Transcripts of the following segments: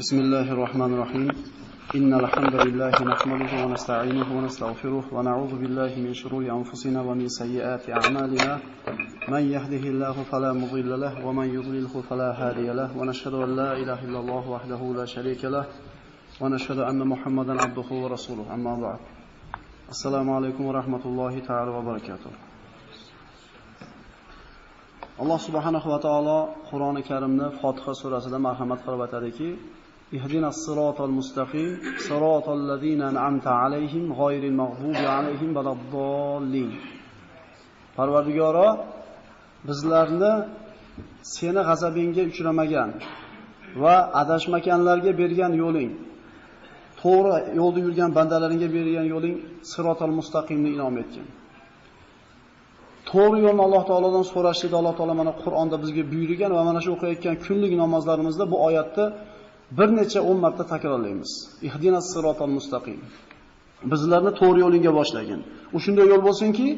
بسم الله الرحمن الرحيم إن الحمد لله نحمده ونستعينه ونستغفره ونعوذ بالله من شرور أنفسنا ومن سيئات أعمالنا من يهده الله فلا مضل له ومن يضلله فلا هادي له ونشهد أن لا إله إلا الله وحده لا شريك له ونشهد أن محمدا عبده ورسوله أما بعد السلام عليكم ورحمة الله تعالى وبركاته. Alloh subhanahu va taolo Qur'oni Karimda Fotiha surasida marhamat qilib aytadiki: "Ihdinas siratal mustaqim, siratal ladzina an'amta alayhim, g'oyril maghdubi alayhim valaddallin." Parvardigoro, bizlarni seni g'azabingga uchramagan va adashmaganlarga bergan yo'ling, to'g'ri yo'lda yurgan bandalaringga bergan yo'ling siratal mustaqimni inom etgin. To'g'ri yo'lni Alloh taolodan so'rashni Alloh taolo mana Qur'onda bizga buyurgan va mana shu o'qiyotgan kunlik namozlarimizda bu oyatni bir necha 10 marta takrorlaymiz. Ihdinas siratal mustaqim. Bizlarni to'g'ri yo'lingga boshlagin. U shunday yo'l bo'lsinki,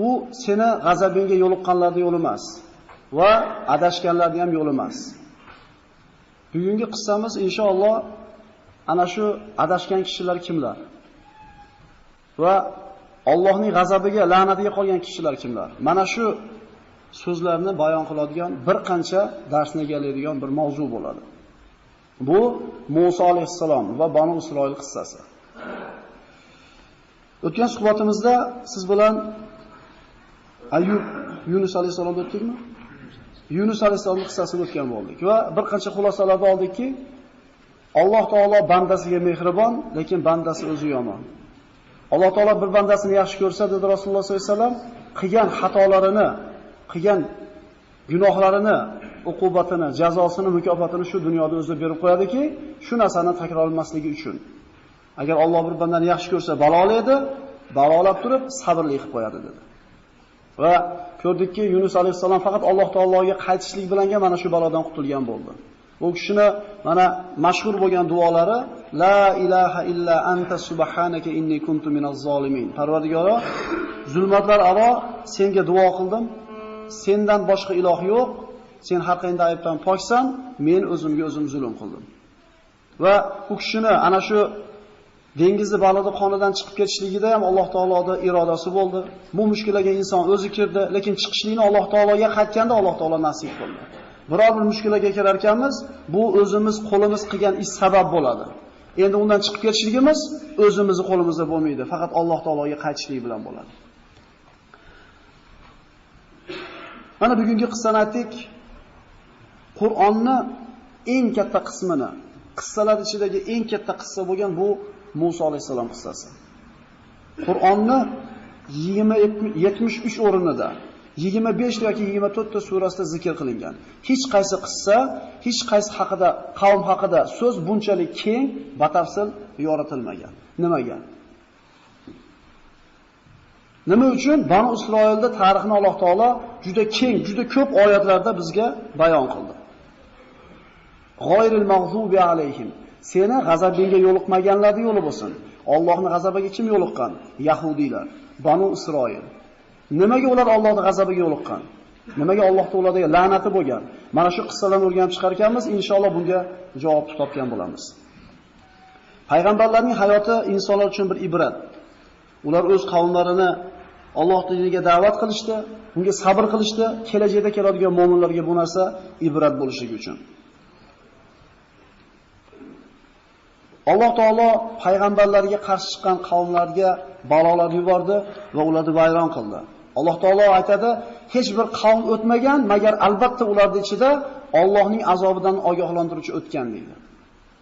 u seni g'azabingga yo'liqqanlarning yo'li emas va adashganlarning ham yo'li emas. Bugungi qissamiz inshaalloh ana shu adashgan kishilar kimlar? Va Allohning g'azabiga, la'natiga qolgan kishilar kimlar? Mana shu so'zlarni bayon qiladigan bir qancha darsni egallaydigan bir mavzu bo'ladi. Bu Musa alayhissalom va Banu Isroil qissasi. O'tgan suhbatimizda siz bilan Ayyub, Yunus alayhissalomni o'tdikmi? Yunus alayhissalomning qissasini o'tgan bo'ldik va bir qancha xulosalarni oldikki, Alloh taolo bandasiga mehribon, lekin bandasi o'zi yomon. Alloh taolo bir bandasini yaxshi ko'rsa, dedi Rasululloh sollallohu alayhi vasallam, qilgan xatolarini, qilgan gunohlarini, uqubatini, jazosini, mukofotini shu dunyoda o'zi berib qo'yadiki, shu narsani takrorlanmasligi uchun. Agar Alloh bir bandani yaxshi ko'rsa, balolaydi, balolab turib sabrli qilib qo'yadi dedi. Va ko'rdikki, Yunus alayhissalom faqat Alloh taologa qaytishlik bilanga mana shu balodan qutulgan bo'ldi. U kishini mana mashhur bo'lgan duolari La ilaha illa anta subhanaka inni kuntu minaz zolimin. Parvardigoro, zulmatlar aro senga duo qildim. Sendan boshqa iloh yo'q. Sen haqingda aybdan poksan, men o'zimga o'zim zulm qildim. Va u kishini ana shu dengizni balodi qonidan chiqib ketishligida ham Alloh taoloning irodasi bo'ldi. Bu mushkulaga inson o'zi kirdi, lekin chiqishlikni Alloh taologa qaytganda Alloh taolo nasib qildi. Biror bir mushkulaga kirar ekanmiz, bu o'zimiz qo'limiz qilgan ish sabab bo'ladi. Endi undan chiqib ketishligimiz o'zimizning qo'limizda bo'lmaydi, faqat Alloh taologa qaytishlik bilan bo'ladi. Mana bugungi qissani aytdik. Qur'onni eng katta qismini, qissalar ichidagi eng katta qissa bo'lgan bu Musa alayhisalom qissasi. Qur'onni 73 o'rinida 25 yoki 24 ta surasida zikr qilingan. Hech qaysi qissa, hech qaysi haqida, qavm haqida so'z bunchalik keng, batafsil yoritilmagan. Nimaga? Nima uchun? Banu Isroilda tarixni Alloh taolo juda keng, juda ko'p oyatlarda bizga bayon qildi. G'oyril mag'zubi alayhim. Seni g'azabingga yo'liqmaganlarning yo'li bo'lsin. Allohning g'azabiga kim yo'liqqan? Yahudiylar, Banu Isroil. Nimaga ular Allohning g'azabiga yo'liqqan? Nimaga Allohning ularga la'nati bo'lgan? Mana shu qissalarni o'rganib chiqar ekanmiz, inshaalloh bunga javob topgan bo'lamiz. Payg'ambarlarning hayoti insonlar uchun bir ibrat. Ular o'z qavmlarini Alloh diniga da'vat qilishdi, unga sabr qilishdi, kelajakda keladigan mu'minlarga bu narsa ibrat bo'lishligi uchun. Alloh taolo payg'ambarlarga qarshi chiqqan qavmlarga balolar yubordi va ularni vayron qildi. Alloh taolo aytadi, hech bir qavm o'tmagan, magar albatta ularning ichida Allohning azobidan ogohlantiruvchi o'tgan deydi.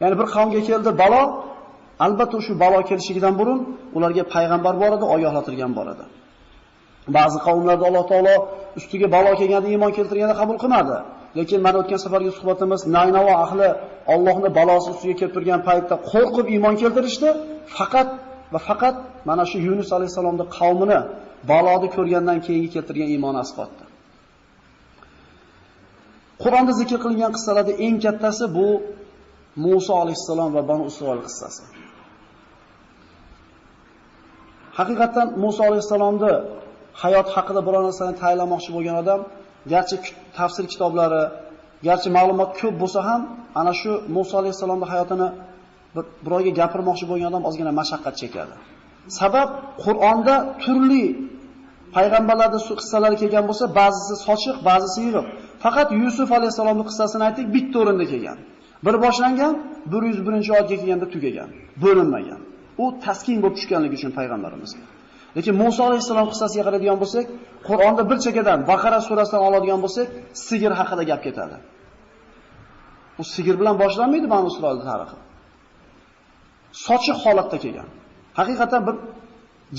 Ya'ni bir qavmga keldi balo, albatta shu balo kelishidan burun ularga payg'ambar bor edi, ogohlantirgan bor edi. Ba'zi qavmlarda Alloh taolo ustiga balo kelganda iymon keltirganda qabul qilmadi. Lekin mana o'tgan safargi suhbatimiz Naynavo ahli Allohning balosi ustiga kelib turgan paytda qo'rqib iymon keltirishdi. Faqat mana shu Yunus alayhisalomning qavmini baloni ko'rgandan keyin keltirgan iymon asqotdi. Qur'onda zikr qilingan qissalarning eng kattasi bu Musa alayhisalom va Banu Isroil qissasi. Haqiqatan Musa alayhisalomning hayot haqida biror narsani tayinlamoqchi bo'lgan odam, garchi tafsir kitoblari garchi ma'lumot ko'p bo'lsa ham, ana shu Musa alayhisolamning hayotini birovga gapirmoqchi bo'lgan odam ozgina mashaqqat chekadi. Sabab Qur'onda turli payg'ambarlarning qissalari kelgan bo'lsa, ba'zisi sochiq, ba'zisi yig'ib. Faqat Yusuf alayhisolamning qissasini aytdik, bitta o'rinda kelgan. Bir boshlangan, 101-oyatga kelganda tugagan, bo'linmagan. U taskin bo'lib tushganligi uchun payg'ambarimizga. Lekin Musa alayhisolam qissasiga qaraydigan bo'lsak, Qur'onda bir chekkadan Baqara surasidan oladigan bo'lsak, sigir haqida gap ketadi. U sigir bilan boshlanmaydi Banu Isroil tarixi. Sochiq holatda kelgan. Haqiqatan bir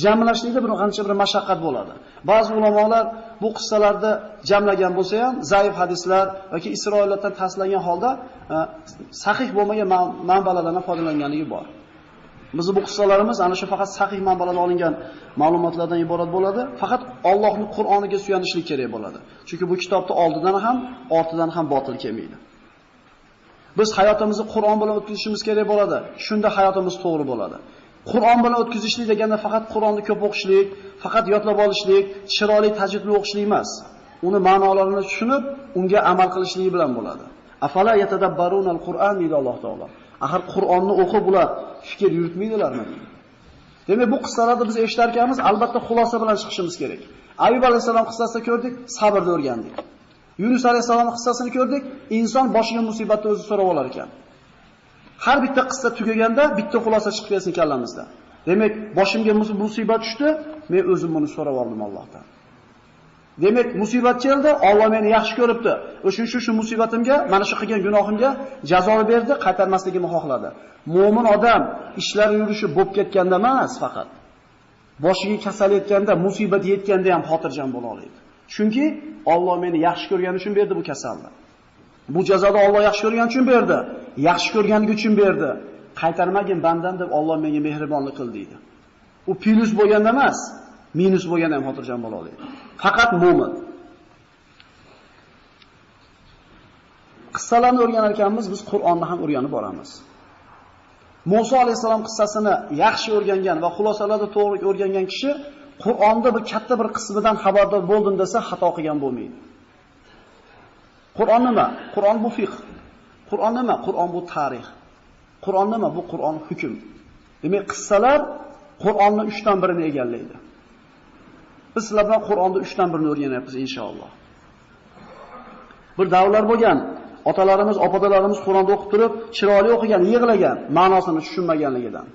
jamlashlikda bir qancha bir mashaqqat bo'ladi. Ba'zi ulamolar bu qissalarni jamlagan bo'lsa ham, zaif hadislar yoki Isroillardan taslangan holda sahih bo'lmagan manbalardan foydalanganligi bor. Bizning bu qissalarimiz ana shu faqat sahih manbalardan olingan ma'lumotlardan iborat bo'ladi. Faqat Allohning Qur'oniga suyanishlik kerak bo'ladi. Chunki bu kitobda oldidan ham, ortidan ham botil kelmaydi. Biz hayotimizni Qur'on bilan o'tkazishimiz kerak bo'ladi. Shunda hayotimiz to'g'ri bo'ladi. Qur'on bilan o'tkazishlik deganda faqat Qur'onni ko'p o'qishlik, faqat yodlab olishlik, chiroyli tajvid bilan o'qishlik emas. Uni ma'nolarini tushunib, unga amal qilishlik bilan bo'ladi. Afala yatadabbarunal Qur'an deydi Alloh taolo. Axir Qur'onni o'qib ular fikr yuritmaydilarmi? Demak, bu qissalarni biz eshitar ekanmiz, albatta xulosa bilan chiqishimiz kerak. Ayub alayhisalom qissasini ko'rdik, sabrni o'rgandik. Yunus alayhisalomning qissasini ko'rdik, inson boshiga musibatni o'zi so'rab olar ekan. Har bitta qissa tugaganda bitta xulosa chiqib kelsin kallamizda. Demak, boshimga musibat tushdi, men o'zim buni so'rab oldim Allohdan. Demak, musibat keldi, Alloh meni yaxshi ko'ribdi. O'sha shu musibatimga, mana shu qilgan gunohimga jazo berdi, qaytarmasligimni xohladi. Mo'min odam ishlari yurishi bo'lib ketganda emas, faqat boshiga kasal yetganda, musibat yetganda ham xotirjam bo'la oladi. Chunki Alloh meni yaxshi ko'rgani uchun berdi bu kasalni. Bu jazoni Alloh yaxshi ko'rgani uchun berdi. Yaxshi ko'rganligi uchun berdi. Qaytarmagin bandam deb Alloh menga mehribonlik qildi deydi. U plus bo'lganda emas, minus bo'lganda ham xotirjam bo'la oladi. Faqat mo'min. Qissalarni o'rganar ekanmiz, biz Qur'onni ham o'rganib boramiz. Musa alayhisalom qissasini yaxshi o'rgangan va xulosalarni to'g'ri o'rgangan kishi Qur'onda bir katta bir qismidan xabardor bo'ldim desa, xato qilgan bo'lmaydi. Qur'on nima? Qur'on bu fiqh. Qur'on nima? Qur'on bu tarix. Qur'on nima? Bu Qur'on hukm. Demak, qissalar Qur'onning 3dan birini egallaydi. Biz sizlar bilan Qur'onda 3dan birini o'rganyapmiz inshaalloh. Bir davrlar bo'lgan, otalarimiz, opalarimiz Qur'onni o'qib turib, chiroyli o'qigan, yig'lagan, ma'nosini tushunmaganligidan.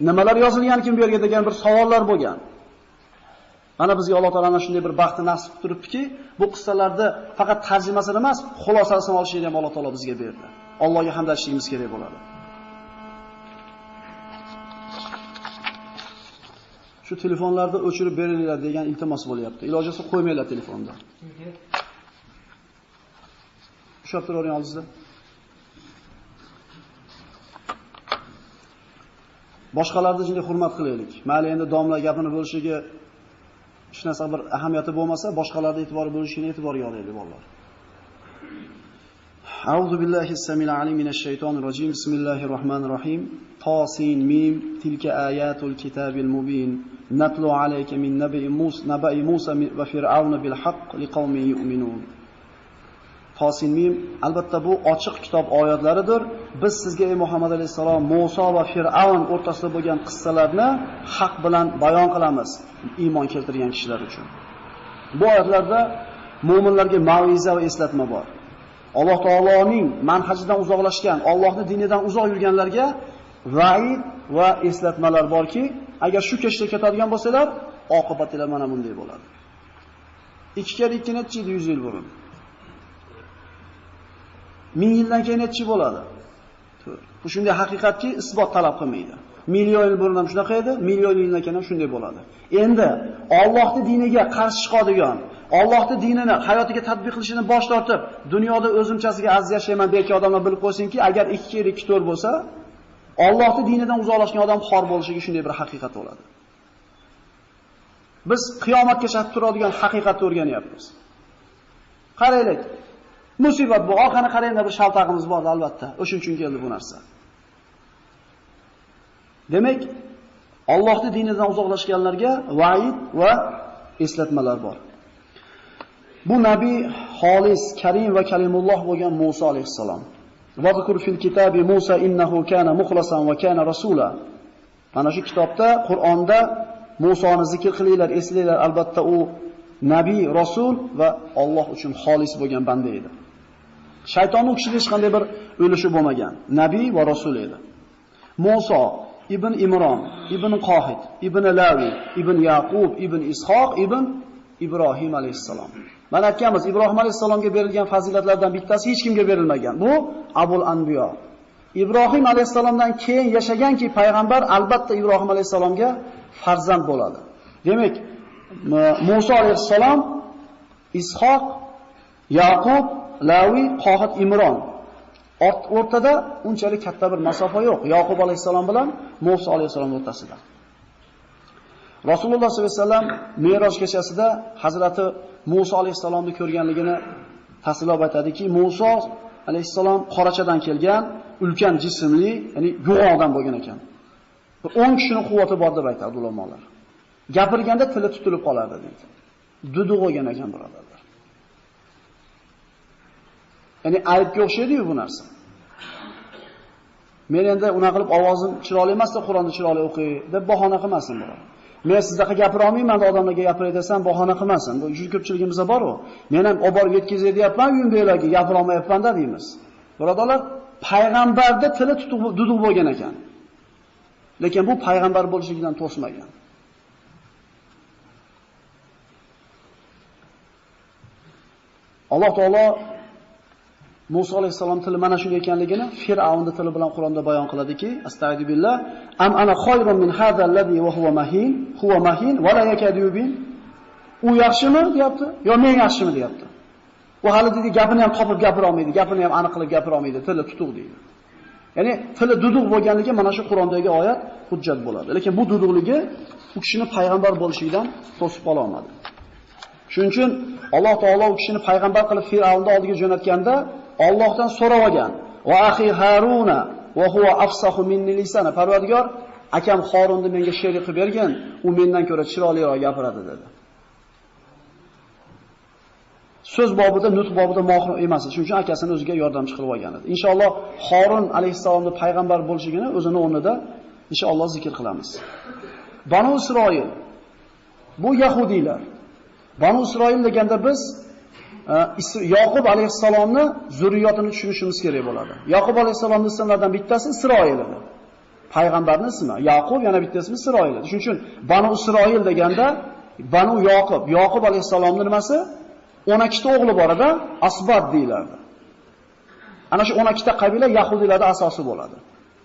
Nimalar yozilgan kim bu yerga degan bir savollar bo'lgan. Mana bizga Alloh taolaning shunday bir baxti nasib qilib turibdiki, bu qissalarda faqat tarjimasini emas, xulosasini olishni ham Alloh taolo bizga berdi. Allohga hamd aytishimiz kerak bo'ladi. Shu telefonlarda o'chirib beringlar degan iltimos bo'lyapti. Iloji bo'lsa qo'ymanglar telefonda. Ushlab turavering oldingizda. Boshqalarni jinga hurmat qilaylik. Mayli endi domla gapini bo'lishiga hech narsa bir ahamiyati bo'lmasa, boshqalarga e'tibor bo'lishini e'tiborga olaylik, bolalar. A'udhu billahi as-samil alim minash shaytonir rojim. Bismillahir rohmanir rohim. Tasin mim tilka ayatul kitabil mubin. Natlu alayka min naba'i Musa va Fir'auna bil haqq liqaumin yu'minun. Tasin mim albatta bu ochiq kitob oyatlaridir. Biz sizga ey Muhammad alayhisalom Musa va Fir'aun o'rtasida bo'lgan qissalarni haq bilan bayon qilamiz iymon keltirgan kishilar uchun. Bu oyatlarda mu'minlarga ma'viza va eslatma bor. Alloh taoloning manhajidan uzoqlashgan, Allohning dinidan uzoq yurganlarga va'id va eslatmalar borki, agar shu kechda ketadigan bo'lsalar, oqibatlari mana bunday bo'ladi. 2 kere 2 necha 100 yil burun. 1000 yildan keyin nechi bo'ladi? Bu shunday haqiqatki isbot talab qilmaydi. Million yil burun ham shunaqa edi, million yildan keyin ham shunday bo'ladi. Endi Allohning diniga qarshi chiqadigan, Allohning dinini hayotiga tatbiq qilishini bosh tortib, dunyoda o'zimchasiga aziz yashayman degan odamlar bilib qo'ysinki, agar 2 kere 2 4 bo'lsa, Allohning dinidan uzoqlashgan odam xor bo'lishiga shunday bir haqiqat bo'ladi. Biz qiyomatgacha turadigan haqiqatni o'rganyapmiz. Qaraylik. Musibat bu. Orqani qaranglar, bir shaltag'imiz bor albatta. O'shuning uchun keldi bu narsa. Demak, Allohning dinidan uzoqlashganlarga va'id va eslatmalar bor. Bu nabiy xolis, karim va kalimulloh bo'lgan Musa alayhissalom. Va zikr fil kitabi Musa innahu kana mukhlasan va kana rasula. Mana shu kitobda, Qur'onda Musoni zikr qilinglar, eslanglar, albatta u nabiy, rasul va Alloh uchun xolis bo'lgan banda edi. Shaytonning u kishida hech qanday bir o'lishi bo'lmagan, nabiy va rasul edi. Musa ibn Imron, ibn Qohid, ibn Lavi, ibn Yaqub, ibn Ishoq, ibn Ibrohim alayhissalom. Mana aytganmiz, Ibrohim alayhissalomga berilgan fazilatlardan bittasi hech kimga berilmagan. Bu Abul Anbiyo. Ibrohim alayhissalomdan keyin yashaganki payg'ambar albatta Ibrohim alayhissalomga farzand bo'ladi. Demak, Musa alayhissalom, Ishoq, Yaqub, Lavi, Qohid, Imron. O'rtada unchalik katta bir masofa yo'q. Yaqub alayhissalom bilan Musa alayhissalom o'rtasida. Rasululloh sollallohu alayhi vasallam Me'roj kechasida Hazrati Musa alayhissalomni ko'rganligini tasvirlab aytadiki, Musa alayhissalom qorachadan kelgan, ulkan jismli, ya'ni yo'g'ondan bo'lgan ekan. 10 kishining quvvati bor deb aytadi ulamolar. Gapirganda tili tutilib qolardi deydi. Duduq bo'lgan ekan birodarlar. Ya'ni aybga o'xshaydi-yu bu narsa. Men endi unaqa qilib ovozim chiroyli emasda Qur'onni chiroyli o'qiy deb bahona qilmasin birodar. Men sizlarga gapira olmayman, odamlarga gapiray desam bahona qilmasin. Bu juda ko'pchiligimizda bor-ku. Men ham olib borib yetkazay deyapman, uyimdagilarga gapira olmayapman-da deymiz. Birodarlar, payg'ambarda tili duduq bo'lgan ekan. Lekin bu payg'ambar bo'lishligidan to'smagan. Alloh taolo Musa alayhissalom tili mana shunday ekanligini Fir'avnning tili bilan Qur'onda bayon qiladiki, astagfirullah, am ana khayrun min hadha alladhi wa huwa mahin wa la yakadu yubin. U yaxshimi deyapti, yo men yaxshimi deyapti. U hali dedi gapini ham topib gapira olmaydi, gapini ham aniq qilib gapira olmaydi, tili tutuq deydi. Ya'ni tili duduq bo'lganligi mana shu Qur'ondagi oyat hujjat bo'ladi. Lekin bu duduqligi u kishini payg'ambar bo'lishidan to'sib qola olmadi. Shuning uchun Alloh taolo u kishini payg'ambar qilib Fir'avnning oldiga jo'natganda Allohdan so'rab olgan. Va axi Haruna va huwa afsahu minni lisana. Parvardigor, akam Harunni menga sherik qilib bergan, u mendan ko'ra chiroyliroq gapiradi dedi. So'z bobida, nutq bobida mohir emas, shuning uchun akasini o'ziga yordamchi qilib olgan edi. Inshaalloh Harun alayhissalomning payg'ambar bo'lishligini o'zini o'rnida inshaalloh zikr qilamiz. Banu Isroil bu yahudiylar. Banu Isroil deganda biz Yaqub alayhissalomni zurriyotini tushunishimiz kerak bo'ladi. Yaqub alayhissalomning ismlaridan bittasi Isroil edi. Payg'ambarning ismi Yaqub, yana bitta ismi Isroil edi. Shuning uchun Banu Isroil deganda Banu Yaqub alayhissalomning nimasi? 12 ta o'g'li bor edi, Asbat deyilardi. Ana shu 12 ta qabila yahudiylarning asosi bo'ladi.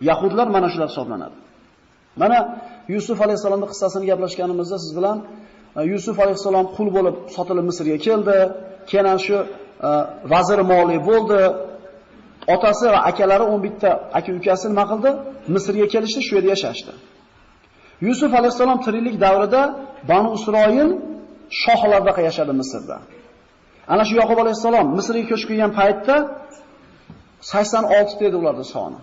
Yahudlar mana shular hisoblanadi. Mana Yusuf alayhissalomning qissasini gaplashganimizda siz bilan Yusuf alayhissalom qul bo'lib sotilib Misrga keldi. Keyin shu vazir moli bo'ldi. Otasi va akalari 11 ta aka-ukasi nima qildi? Misrga kelishdi, shu yerda yashashdi. Yusuf alayhissalom tiriklik davrida Banu Isroil shohlarda yashadi Misrda. Ana shu Yaqub alayhissalom Misrga ko'chib kelgan paytda 86 ta edi ularning soni.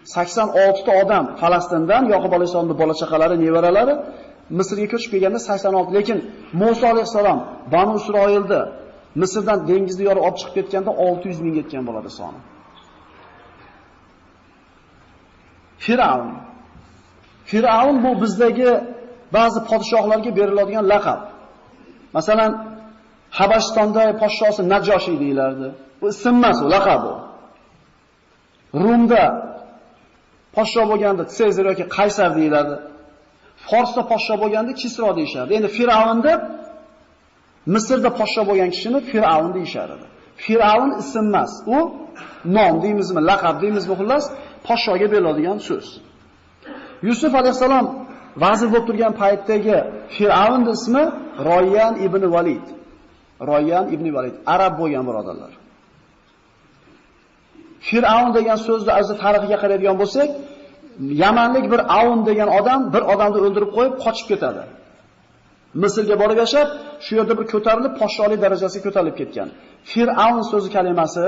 86 ta odam Falastindan Yaqub alayhissalomning bola chaqalari, nevaralari Misrga ko'chib kelganda 86, lekin Musa alayhissalom Banu Isroilni Misrdan dengizni yorib olib chiqib ketganda 600 ming yetgan bo'ladi soni. Fir'avn bu bizdagi ba'zi podshohlarga beriladigan laqab. Masalan, Habashistonda podshosi Najoshi deyilardi. Bu ism emas, u laqab bu. Rumda podsho bo'lganda Sezar yoki Qaysar deyilardi. Forsda podsho bo'lganda Kisro deyishardi. Endi Fir'avnda Misrda podsho bo'lgan kishini Fir'avn deyishardi. Fir'avn ism emas, u nom deymizmi, laqab deymizmi, xullas podshoga beriladigan so'z. Yusuf alayhissalom vazir bo'lib turgan paytdagi Fir'avnning ismi Royyan ibn Valid. Royyan ibn Valid arab bo'lgan birodarlar. Fir'avn degan so'zni o'zi tarixiga qaraydigan bo'lsak, Yamanlik bir Avn degan odam bir odamni o'ldirib qo'yib qochib ketadi. Misrga borib yashab, shu yerda bir ko'tarilib podshohlik darajasiga ko'tarilib ketgan. Fir'avn so'zi kalimasi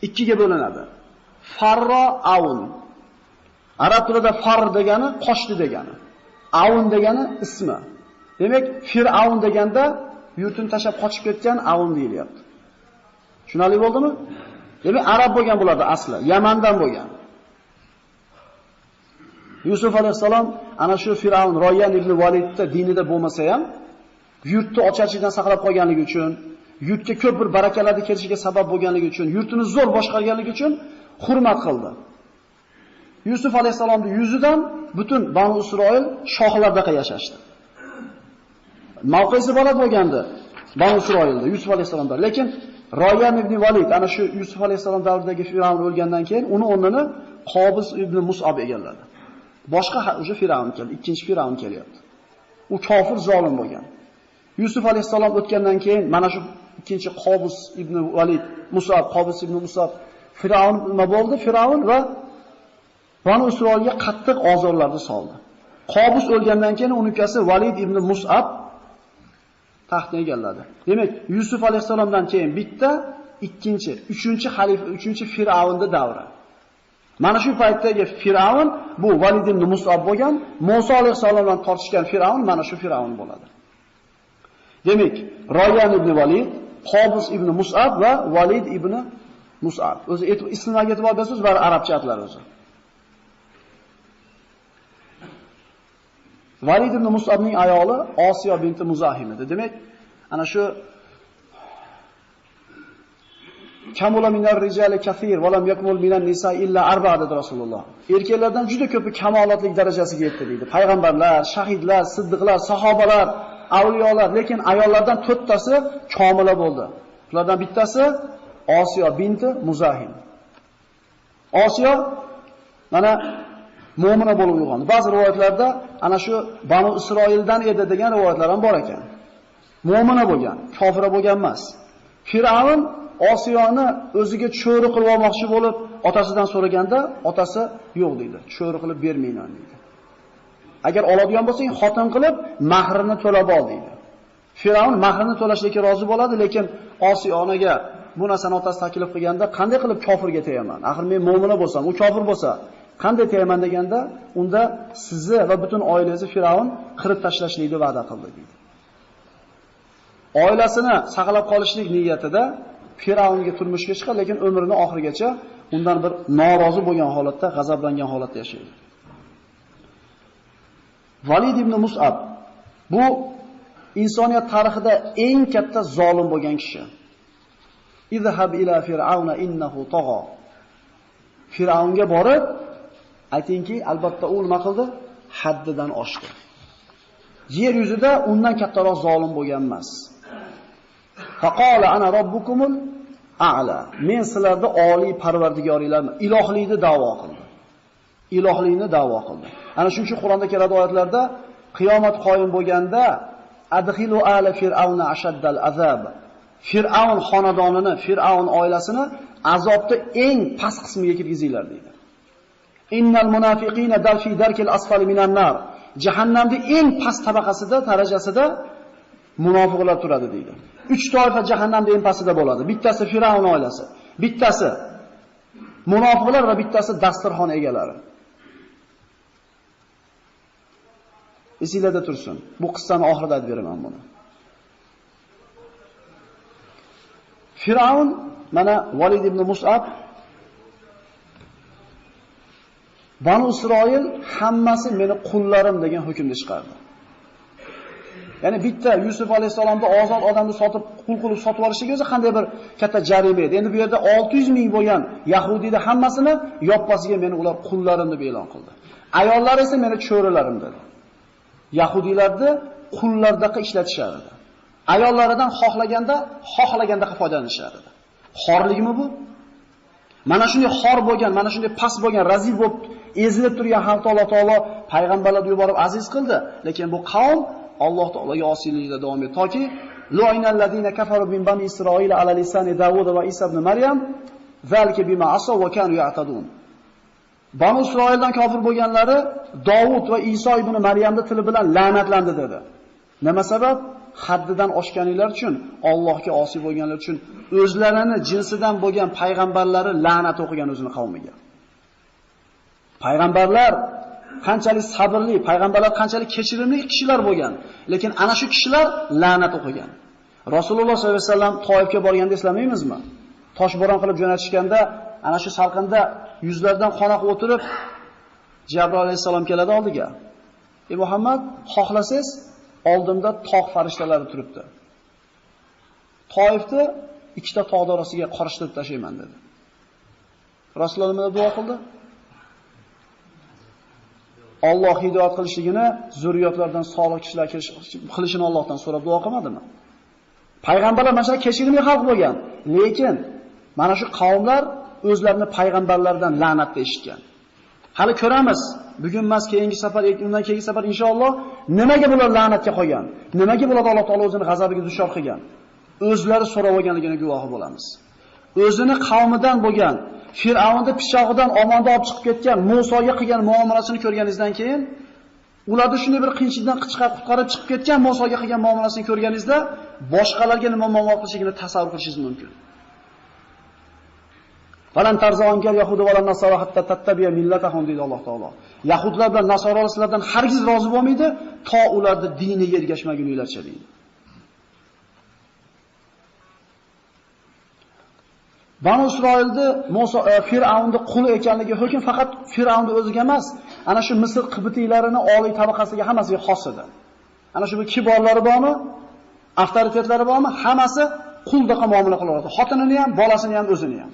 ikkiga bo'linadi. Farro Avn. Arab tilida far degani qochdi degani. Avn degani ismi. Demak, Fir'avn deganda yurtini tashlab qochib ketgan avm deyilyapti. Tushunarli bo'ldimi? Demak, arab bo'lgan bularda asli, Yamandan bo'lgan. Yusuf alayhisalom ana shu Firavn Royan ibn Validda dinida bo'lmasa ham, yurtni ocharchilikdan saqlab qolganligi uchun, yurtga ko'p bir barakalarning kelishiga sabab bo'lganligi uchun, yurtini zo'r boshqarganligi uchun hurmat qildi. Yusuf alayhisalomning yuzidan butun Banu Isroil shohlardaqa yashashdi. Mavqesi baland bo'lgandi Banu Isroilda Yusuf alayhisalomda, lekin Royan ibn Valid ana shu Yusuf alayhisalom davridagi Firavn o'lgandan keyin uni o'rnini Qobis ibn Mus'ab egalladi. Boshqa o'sha Firavn keldi, ikkinchi Firavn kelyapti. U kofir, zolim bo'lgan. Yusuf alayhisalom o'tgandan keyin mana shu ikkinchi Qobis ibn Valid, Qobis ibn Mus'ab Firavn nima bo'ldi? Firavn va Banu Isroilga qattiq ozorlarni soldi. Qobis o'lgandan keyin uning ukasi Valid ibn Mus'ab taxtni egalladi. Demak, Yusuf alayhisalomdan keyin bitta, ikkinchi, uchinchi xalifa, uchinchi Firavnning davri. Mana shu paytdagi Firavn bu Valid ibn Mus'ab bo'lgan, Musa alayhisalom bilan tortishgan Firavn mana shu Firavn bo'ladi. Demak, Royan ibn Valid, Qobis ibn Mus'ab va Valid ibn Mus'ab. O'zi ismlarga e'tibor bersangiz, bari arabcha atlar o'zi. Valid ibn Mus'abning ayoli Osiyo binti Muzahim edi. Demak, ana shu kamula minar rijali kathir va lam yakmul minan nisa illa arba'a dedi Rasululloh. Erkaklardan juda ko'pi kamolotlik darajasiga yetdi dedi. Payg'ambarlar, shahidlar, siddiqlar, sahobalar, avliyolar, lekin ayollardan 4 tasi komila bo'ldi. Ulardan bittasi Osiyo binti Muzahim. Osiyo mana mu'mina bo'lib uyg'ondi. Ba'zi rivoyatlarda ana shu Banu Isroildan edi degan rivoyatlar ham bor ekan. Mu'mina bo'lgan, kofira bo'lgan emas. Firavn Osiyoni o'ziga cho'ri qilib olmoqchi bo'lib, otasidan so'raganda, otasi yo'q dedi. Cho'ri qilib bermayman dedi. Agar oladigan bo'lsang, xotin qilib mahrini to'lab ol dedi. Firavn mahrini to'lashga rozi bo'ladi, lekin Osiyo onaga bu narsani otasi taklif qilganda, qanday qilib kofirga tegaman? Axir men mu'mina bo'lsam, u kofir bo'lsa, qanday tegaman deganda, unda sizni va butun oilangizni Firavn qirib tashlashlikni va'da qildi dedi. Oilasini saqlab qolishlik niyatida Firavnga turmushga chiqadi, lekin umrini oxirigacha undan bir norozi bo'lgan holatda, g'azablangan holatda yashaydi. Valid ibn Mus'ab bu insoniyat tarixida eng katta zolim bo'lgan kishi. Izhab ila fir'auna innahu tagha. Firavnga borib aytingki, albatta u nima qildi? Haddidan oshdi. Yer yuzida undan kattaroq zolim bo'lgan emas. Faqala ana robbukumul a'la. Men sizlarni oliy parvardigoringlarman, ilohlikni da'vo qildi. Ilohlikni da'vo qildi. Ana shuning uchun Qur'onda keladi oyatlarda qiyomat qoyim bo'lganda adxilu ala fir'auna ashaddal azab. Fir'aun xonadonini, Fir'aun oilasini azobda eng past qismiga kirgizinglar deydi. Innal munafiqina darfi darkil asfali minan nar. Jahannamning eng past tabaqasida, darajasida munofiqlar turadi deydi. 3 toifa jahannamning eng pastida bo'ladi. Bittasi Fir'aun oilasi, bittasi munofiqlar va bittasi dasturxon egalari. Esingizda tursin. Bu qissani oxirida aytib beraman buni. Firavn mana Valid ibn Mus'ab Banu Isroil hammasi meni qullarim degan hukmni chiqardi. Ya'ni bitta Yusuf alayhisalomni ozod odamni sotib, qul qilib sotib olishligi o'zi qanday bir katta jarima edi. Endi bu yerda 600 ming bo'lgan Yahudiyda hammasini yoppasiga meni ular qullarim deb e'lon qildi. Ayollar esa meni cho'rilarim dedi. Yahudiylarni qullardaqa ishlatishar edi. Ayollaridan xohlaganda foydalanishar edi. Xorligimi bu? Mana shunday xor bo'lgan, mana shunday past bo'lgan, razil bo'lib ezilib turgan xalq Alloh payg'ambarlarni yuborib aziz qildi, lekin bu qavm Alloh taologa osiylikda davom etdi. Toki lu'inallazina kafaru min bani Isroil ala lisani Davud va Isa ibn Maryam zalika bima asaw wa kanu ya'tadun. Banu Isroildan kofir bo'lganlari Davud va Iso ibn Maryamning tili bilan la'natlandi dedi. Nima sabab? Haddidan oshganlar uchun, Allohga osiy bo'lganlar uchun o'zlarini jinsidan bo'lgan payg'ambarlari la'nat o'qigan o'zining qavmiga. Payg'ambarlar qanchalik sabrli, payg'ambarlar qanchalik kechirimli kishilar bo'lgan, lekin ana shu kishilar la'nat o'qigan. Rasululloh sollallohu alayhi vasallam Toifga borganda eslamaymizmi? Toshbo'ron qilib jo'natishganda, ana shu salqinda yuzlaridan qon oqib o'tirib, Jabroil alayhisalom keladi oldiga. Muhammad, xohlasangiz, oldimda tog' farishtalari turibdi. Toifni ikkita tog' orasiga qorishtirib tashlayman dedi. Rasululloh nima duo qildi? Alloh hidoyat qilishligini, zurriyotlardan solih kishilar qilishini Allohdan so'rab duo qilmadimi? Payg'ambarlar mana shu kechirmay xalq bo'lgan, lekin mana shu qavmlar o'zlarini payg'ambarlardan la'natni eshitgan. Hali ko'ramiz. Bugun emas, keyingi safar, undan keyingi safar inshaalloh nimaga bular la'natga qo'ygan? Nimaga bular Alloh taolo o'zini g'azabiga duchor qilgan? O'zlari so'rab olganligini guvohi bo'lamiz. O'zini qavmidan bo'lgan, Fir'avnning pichog'idan omonda olib chiqib ketgan Musoga qilgan muomalasini ko'rganingizdan keyin, ularni shunday bir qiyinchilikdan qutqarib chiqib ketgan Musoga qilgan muomalasini ko'rganingizda, boshqalarga nima muomala qilishini tasavvur qilishingiz mumkin. Falan tarzongar yahudu va nasara hatta tattabiya millatahum deydi Alloh taolo. Yahudlar bilan nasoralar sizlardan hargiz rozi bo'lmaydi, to ularni diniga ergashmaguninglarcha deydi. Banu Isroilni Fir'avnning quli ekanligi hukm faqat Fir'avnning o'ziga emas, ana shu Misr qibtiylarini oliy tabaqasiga hammasiga xos edi. Ana shu kiborlari bormi, avtoritetlari bormi, hammasi quldaqa muomala qilardi. Xotinini ham, bolasini ham, o'zini ham.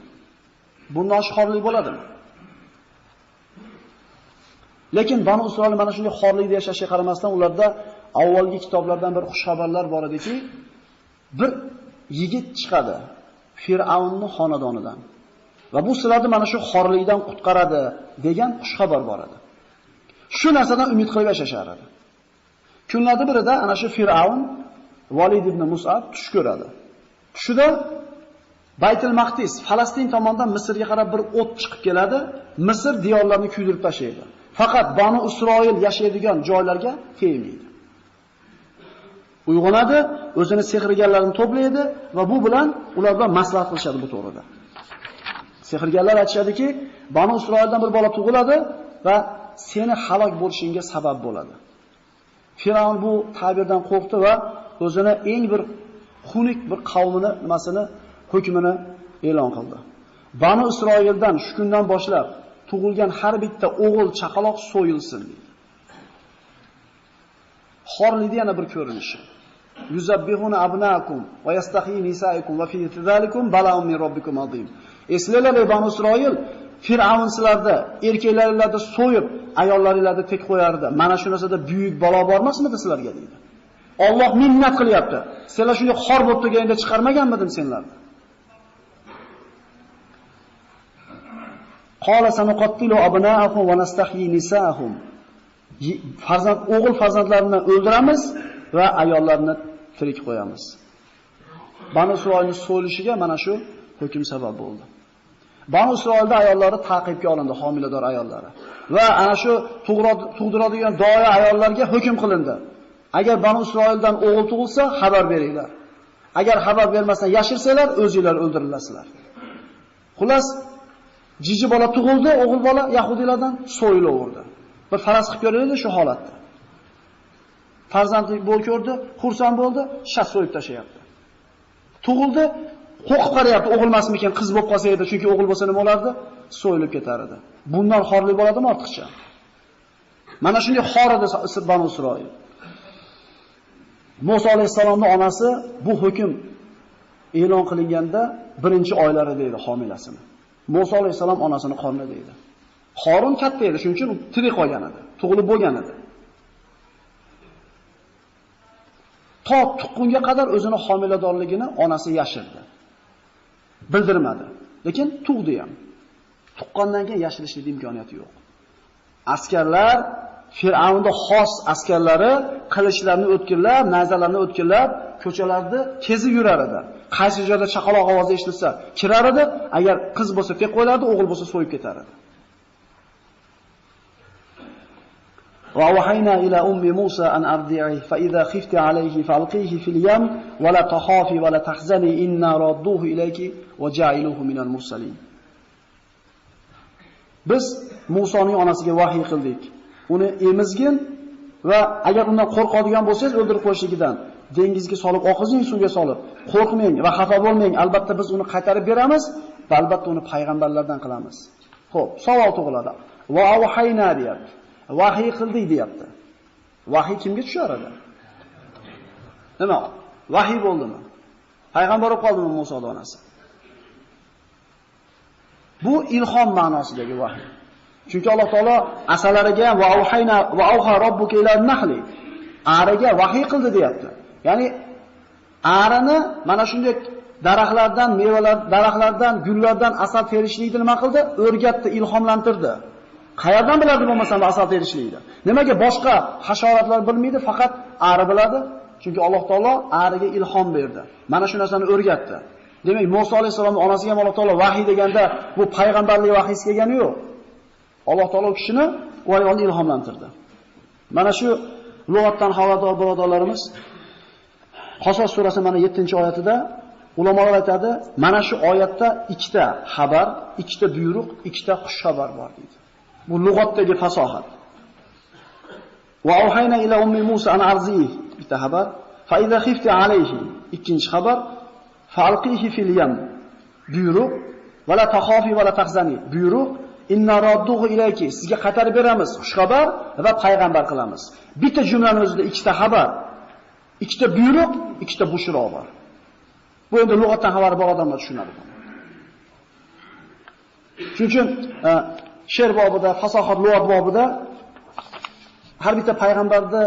Bundan xorlik bo'ladimi? Lekin Banu Isroil mana shunday xorlikda yashashga qaramasdan ularda avvalgi kitoblardan bir xushxabarlar bor ediki, bir yigit chiqadi Fir'avnning xonadonidan. Va bu sizlarni mana shu xorlikdan qutqaradi degan xushxabar bor edi. Shu narsadan umid qilib yashashar edi. Kunlarning birida ana shu Fir'avn Valid ibn Mus'ab tush ko'radi. Tushida Baytul Maqdis, Falastin tomonidan Misrga qarab bir o't chiqib keladi. Misr diyorlarini kuydirib tashlaydi. Faqat Banu Isroil yashaydigan joylarga tegmaydi. Uyg'onadi, o'zini sehrgarlarini to'playdi va bu bilan ular bilan maslahat qilishadi bu to'g'rida. Sehrgarlar aytishadiki, Banu Isroildan bir bola tug'iladi va seni halok bo'lishingga sabab bo'ladi. Firavn bu ta'birdan qo'rqdi va o'zini eng bir xunuk bir qavmini hukmini e'lon qildi. Banu Isroildan shu kundan boshlab tug'ilgan har bitta o'g'il chaqaloq so'yilsin dedi. Xorlikning yana bir ko'rinishi. Yuzabbihuna abnaakum va yastahi nisaikum va fi zalikum bala'un min robbikum azim. Eslaylar ey Banu Isroil, Fir'avn sizlarda erkaklaringizni so'yib, ayollaringizni tek qo'yardi. Mana shu narsada buyuk balo bormasmidi sizlarga dedi. Alloh minnat qilyapti. Sizlar shunday xor bo'lib turganda chiqarmaganmidim senlarni? Qala sanuqattilu abnaakum va nastahyi nisaahum. O'g'il farzandlarini o'ldiramiz va ayollarni tirik qo'yamiz. Banu Isroilning so'lishiga mana shu hukm sabab bo'ldi. Banu Isroilda ayollari ta'qibga olindi, homilador ayollari. Va ana shu tug'diradigan doya ayollarga hukm qilindi. Agar Banu Isroildan o'g'il tug'ilsa, xabar beringlar. Agar xabar bermasdan yashirsanglar, o'zingizlar o'ldirilasizlar. Xullas, jiji bola tug'ildi, o'g'il bola yahudiylardan so'yilaverdi. Bir faraz qilib ko'raylik shu holatda. Farzandlik bo'l ko'rdi, xursand bo'ldi, shas so'yib tashlayapti. Tug'ildi, qo'qib qarayapti, o'g'ilmasmikin, qiz bo'lib qolsa edi, chunki o'g'il bo'lsa nima bo'lardi? So'yilib ketar edi. Bundan xorlik bo'ladimi ortiqcha? Mana shunday xor edi Banu Isroil. Musa alayhisalomning onasi bu hukm e'lon qilinganda birinchi oylari deydi homilasini. Musa alayhisalom onasini qornida deydi. Qorun katta edi, shuning uchun tirik qolgan edi, tug'ilib bo'lgan edi. To tuqqunga qadar o'zini homiladorligini onasi yashirdi. Bildirmadi. Lekin tug'di ham. Tuqqandan keyin yashirishning imkoniyati yo'q. Askarlar, Fir'avnning xos askarlari qilichlarni o'tkirlab, nayzalarni o'tkirlab, ko'chalarda kezib yurar edi. Qaysi joyda chaqaloq ovozi eshitilsa, kirar edi. Agar qiz bo'lsa tek qo'ylardi, o'g'il bo'lsa so'yib ketar edi. وَأَوْحَيْنَا إِلَى أُمِّ مُوسَى أَنْ أَرْضِعِهِ فَإِذَا خِفْتِ عَلَيْهِ فَأَلْقِيهِ فِي الْيَمِّ وَلَا تَخَافِي وَلَا تَحْزَنِي إِنَّا رَادُّوهُ إِلَيْكِ وَجَاعِلُوهُ مِنَ الْمُرْسَلِينَ. Biz Musoning onasiga vahiy qildik. Uni emizgin va agar undan qo'rqadigan bo'lsangiz o'ldirib qo'yishligidan, dengizga solib, oqizing suvga solib, qo'rqmang va xafa bo'lmang. Albatta biz uni qaytarib beramiz va albatta uni payg'ambarlardan qilamiz. Xo'p, savol tug'iladi. Va avhayna deyapti. Vahiy qildik deyapti. Vahiy kimga tushar edi? Nima? Vahiy bo'ldimi? Payg'ambar bo'lib qoldimi Musa onasi? Bu ilhom ma'nosidagi vahiy. Chunki Alloh taolo asalariga va avhayna va avha robbuka ila nahli ariga vahiy qildi deyapti. Ya'ni arini mana shunday daraxtlardan, mevalar, daraxtlardan, gullardan asal terishlikni nima qildi? O'rgatdi, ilhomlantirdi. Qayerdan biladi bo'lmasa asal terishlikni? Nimaga boshqa hasharotlar bilmaydi, faqat ari biladi? Chunki Alloh taolo ariga ilhom berdi. Mana shu narsani o'rgatdi. Demak, Musa alayhisolamning onasiga ham Alloh taolo vahiy deganda bu payg'ambarlik vahiysi kelgani yo'q. Alloh taolo u kishini u ayolni ilhomlantirdi. Mana shu lug'atdan xabardor birodarlarimiz Qasas surasi mana 7-oyatida ulamolar aytadi, mana shu oyatda ikkita xabar, ikkita buyruq, ikkita xush xabar bor deydi. Bu lug'atdagi fasohat. Va auhayna ila ummi Musa an arzihi bitta xabar, fa idza khifti alayhi ikkinchi xabar, fa alqihi fil yam buyruq, va la takhafi va la tahzani buyruq, inna radduhu ilayki sizga qaytarib beramiz xush xabar va payg'ambar qilamiz. Bitta jumlaning o'zida ikkita xabar, ikkita buyruq, ikkita bushro bor. Bu endi lug'atdan xabari bor odamlar tushunadi. Shuning uchun she'r bobida, fasohat lug'at bobida har bitta payg'ambarda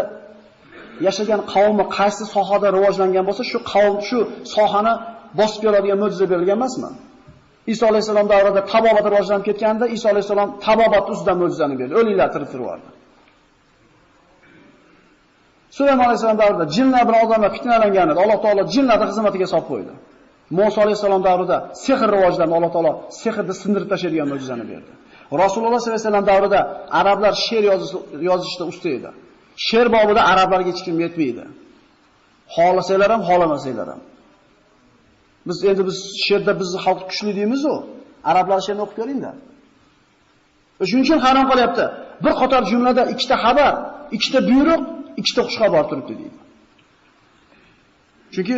yashagan qavmi qaysi sohada rivojlangan bo'lsa, shu qavm shu sohani bosib beradigan mo'jiza berilgan emasmi? Iso alayhisalom davrida tabobat rivojlanib ketganda, Iso alayhisalom tabobat ustidan mo'jizani berdi. O'liklar tiriltirdi. Sulaymon alayhisalom davrida jinlar bilan odamlar fitnalangan edi. Alloh taolo jinlarni xizmatiga solib qo'ydi. Musa alayhisalom davrida sehr rivojlandi. Alloh taolo sehrni sindirib tashlaydigan mo'jizani berdi. Rasululloh sollallohu alayhi vasallam davrida arablar she'r yozishda usta edi. She'r bobida arablarga hech kim yetmaydi. Xohlasanglar ham, xohlamasanglar ham. Biz she'rda bizni xalq kuchli deymiz-ku. Arablar she'rni o'qib ko'ring-da. Shuning uchun hayron qolyapti. Bir qator jumlada ikkita xabar, ikkita buyruq, ikkita xush xabar turibdi deydi. Chunki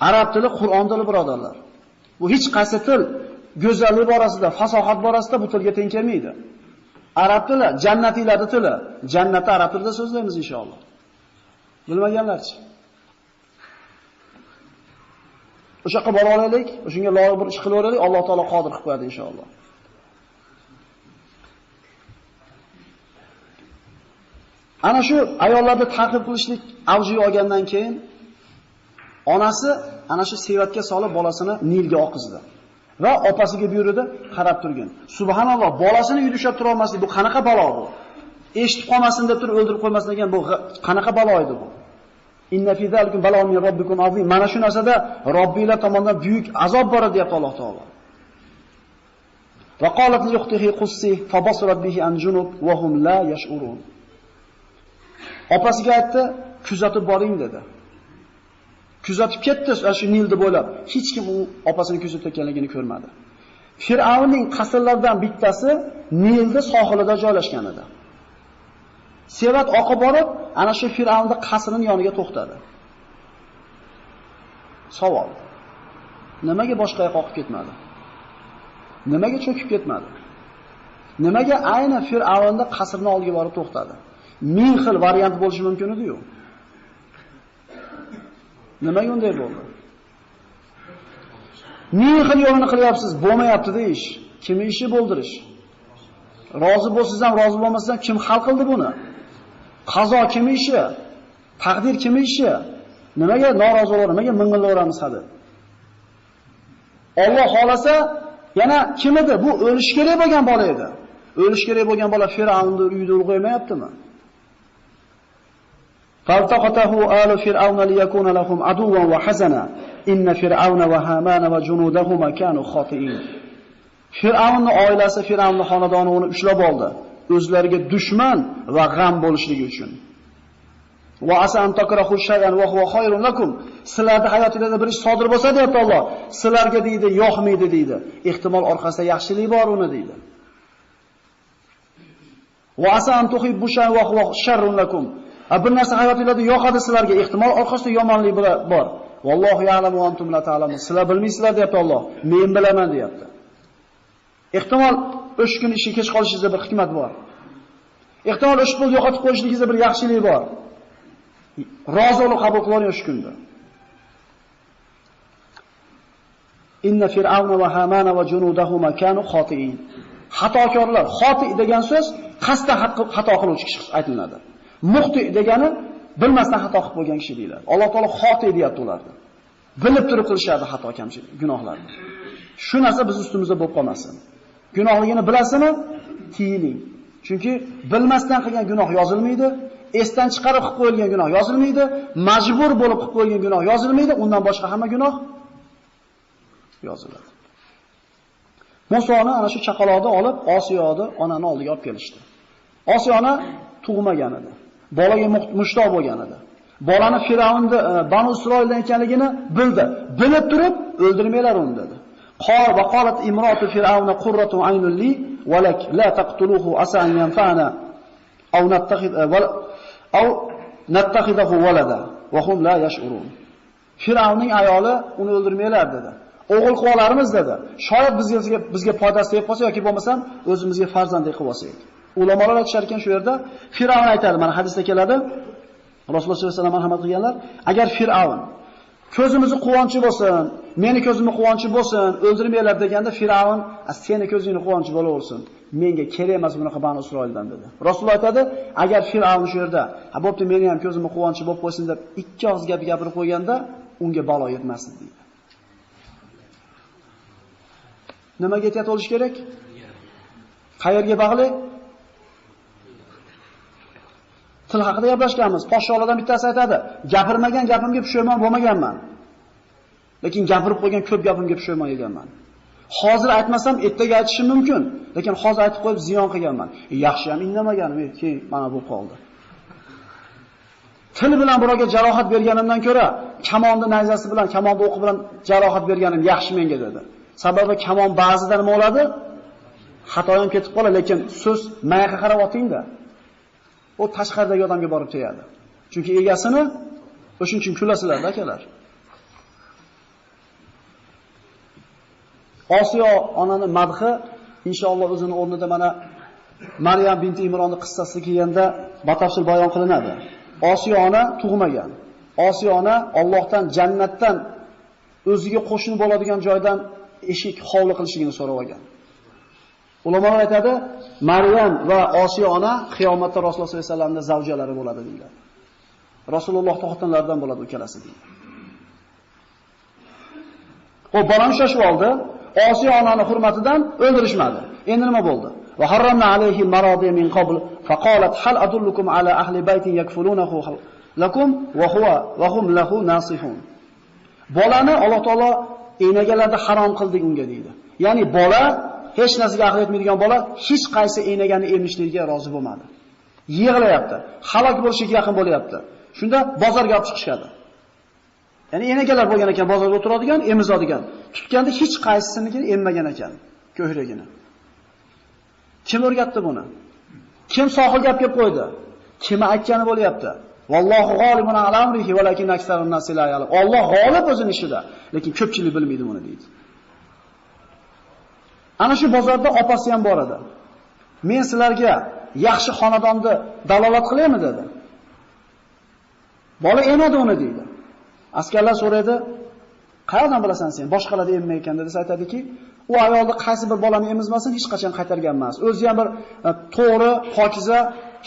arab tili Qur'on tili birodarlar. Bu hech qaysi til go'zallik borasida, fasohat borasida bu tilga teng kelmaydi. Arab tili jannatiylarning tili. Jannatda arab tilida so'zlaymiz inshaalloh. Bilmaganlarchi? O'sha yoqqa bora olaylik, o'shunga loyiq bir ish qilib olaylik, Alloh taolo qodir qilib qo'yadi inshaalloh. Ana shu ayollarni ta'qib qilishlik avjiga olgandan keyin onasi ana shu sevatga solib bolasini Nilga oqizdi va opasiga buyurdi, qarab turgin. Subhanalloh, bolasini uyda ushlab tura olmaslik bu qanaqa balo bu? Eshitib qolmasin deb turib o'ldirib qo'ymasin degan bu qanaqa balo edi bu? Inna fi zalikum bala'un min robbikum azim. Mana shu narsada Robbinglar tomonidan buyuk azob bor deyapti Alloh taolo. Va qalat li ukhtihi qussi fa basarat bihi an junub wa hum la yash'urun. Opasiga aytdi, kuzatib boring dedi. Kuzatib ketdi shu Nilni bo'ylab. Hech kim u opasini kuzatayotganligini ko'rmadi. Fir'avnning qasrlaridan bittasi Nilni sohilida joylashgan edi. Sevat oqib borib, ana shu Fir'avnning qasrining yoniga to'xtadi. Savol. Nimaga boshqa yoqqa oqib ketmadi? Nimaga cho'kib ketmadi? Nimaga ayni Fir'avnning qasrining oldiga borib to'xtadi? Ming xil variant bo'lishi mumkin edi-yu. Nimaga unday bo'ldi? Ming xil yo'lini qilyapsiz, bo'lmayapti-da ish. Kim ishi bo'ldirish? Rozi bo'lsangiz ham, rozi bo'lmasangiz ham kim hal qildi buni? Qazo kim ishi? Taqdir kim ishi? Nimaga norozi bo'laveramiz? Nimaga ming'illaveramiz hali? Alloh xolasa, yana kim edi? Bu o'lish kerak bo'lgan bola edi. O'lish kerak bo'lgan bola Fir'avnning uyida ulg'aymayaptimi? فالتقطه آل فرعون ليكون لهم عدوا وحزنا إن فرعون وهامان وجنودهما كانوا خاطئين. Fir'avnning oilasi, Fir'avnning xonadoni uni ushlab oldi, o'zlariga dushman va g'am bo'lishligi uchun. Va asan takrahu shay'an wa huwa khayrun lakum. Sizlarning hayotingizda bir ish sodir bo'lsa deyapti Alloh, sizlarga deydi, yo'qmaydi deydi. Ehtimol orqasida yaxshilik bor uni deydi. Va asan tuhibbu shay'an wa huwa sharrun lakum. Bir narsa hayotingizda yoqadi sizlarga, ehtimol orqasida yomonlik bor. Vallohu ya'lamu va antum la ta'lamun. Sizlar bilmaysizlar deyapti Alloh. Men bilaman deyapti. Ehtimol o'sha kun ishga kech qolishingizda bir hikmat bor. Ehtimol o'sha pul yo'qotib qo'yishingizda bir yaxshilik bor. Rozilik qabul qiling o'sha kunda. Inna fir'auna va hamana va junudahuma kanu xotiin. Xatokorlar, xoti degan so'z qasddan xato qiluvchi kishi aytiladi. Muxti degani bilmasdan xato qilib qo'ygan kishi deyiladi. Alloh taolo xoti deyapti ularni. Bilib turib qilishadi xato kamchilik, gunohlarni. Shu narsa biz ustimizda bo'lib qolmasin. Gunohligini bilasizmi? Tiyiling. Chunki bilmasdan qilgan gunoh yozilmaydi, esdan chiqarib qilib qo'yilgan gunoh yozilmaydi, majbur bo'lib qilib qo'yilgan gunoh yozilmaydi, undan boshqa hamma gunoh yoziladi. Musoni ana shu chaqaloqni olib Osiyoni onani oldiga olib kelishdi. Osiyona tug'magan edi. Bolaga mushtoq bo'lgan edi. Bolani Firavnda Banu Isroildan ekanligini bildi. Bilib turib o'ldirmanglar uni dedi. Qalat imrotu fir'auna qurratu aynun li va lak la taqtuluhu asa an yanfa'ana aw nattakhidahu walada va hum la yash'urun. Firavnning ayoli uni o'ldirmanglar dedi. O'g'il qilib olarmiz dedi. Shoyat bizga foydasi tegib qolsa yoki bo'lmasam o'zimizga farzandlik qilib olsak. Ulamolar aytishar ekan shu yerda Firavn aytadi, mana hadisda keladi. Rasululloh sollallohu alayhi vasallam marhamat qilganlar, agar Firavn ko'zimizni quvonchi bo'lsin, meni ko'zimni quvonchi bo'lsin, o'ldirmanglar deganda Firavn, "Seni ko'zingni quvonchi bo'laversin. Menga kerak emas bunaqa Banu Isroildan" dedi. Rasululloh aytadi, agar Firavn shu yerda, "Ha, bo'pti, meni ham ko'zimni quvonchi bo'lib qo'ysin" deb ikki og'iz gap gapirib qo'yganda, unga balo yetmasdi deydi. Nimaga ehtiyot bo'lish kerak? Qayerga bog'liq? Til haqida gaplashganmiz. Podsholardan bittasi aytadi, "Gapirmagan gapimga pushaymon bo'lmaganman. Lekin gapirib qo'ygan ko'p gapimga pushaymon eganman. Hozir aytmasam ertaga aytishim mumkin, lekin hozir aytib qo'yib ziyon qilganman. Yaxshi ham indamaganim, keyin mana bu qoldi." Til bilan birovga jarohat berganimdan ko'ra, kamonni nayzasi bilan, kamonni o'qi bilan jarohat berganim yaxshi menga dedi. Sababi kamon ba'zida nima bo'ladi? Xato ham ketib qoladi, lekin so'z mayaqa qarab otingda. O tashqaridagi odamga borib tegadi. Chunki egasini o'shuning uchun kulasizlar, akalar. Osiyo onaning madhi inshaalloh o'zining o'rnida mana Maryam binti Imronning qissasi kelganda batafsil bayon qilinadi. Osiyo ona tug'magan. Osiyo ona Allohdan jannatdan o'ziga qo'shni bo'ladigan joydan eshik hovli qilishligini so'rab olgan. Ulamolar aytadi, Maryam va Osiyo ona qiyomatda Rasululloh sollallohu alayhi vasallamning zavjalari bo'ladi deyiladi. Rasulullohning xotinlaridan bo'ladi ikkalasi deydi. O bolam shoshib oldi. Osiyo onaning hurmatidan o'ldirishmadi. Endi nima bo'ldi? Va harramna alayhi maradi min qabl fa qalat hal adullukum ala ahli baytin yakfulunahu lakum wa hum lahu nasihun. Bolani Alloh taolo enagalarda harom qildik unga deydi. Ya'ni bola hech narsaga aql yetmaydigan bola hech qaysi enagani emishligiga rozi bo'lmadi. Yig'layapti, halok bo'lishga yaqin bo'lyapti. Shunda bozorga olib chiqishadi. Ya'ni enagalar bo'lgan ekan, bozorda o'tiradigan, emizadigan. Tutganda hech qaysisini emmagan ekan, ko'hragini. Kim o'rgatdi buni? Kim sohil gap kelib qo'ydi? Kim aytgani bo'lyapti? Vallohu g'olibun ala amrihi valakin aksarun nasi la ya'lam. Alloh g'olib o'zining ishida, lekin ko'pchilik bilmaydi buni deydi. Ana shu bozorda opasi ham bor edi. Men sizlarga yaxshi xonadonni dalolat qilaymi dedi. Bola emadi uni deydi. Askarlar so'raydi, "Qayerdan bilasan sen? Boshqalarda emmaykan" desa aytadiki, "U ayolni qaysi bir bolani emizmasin, hech qachon qaytargan emas. O'zi ham bir to'g'ri, pokiza,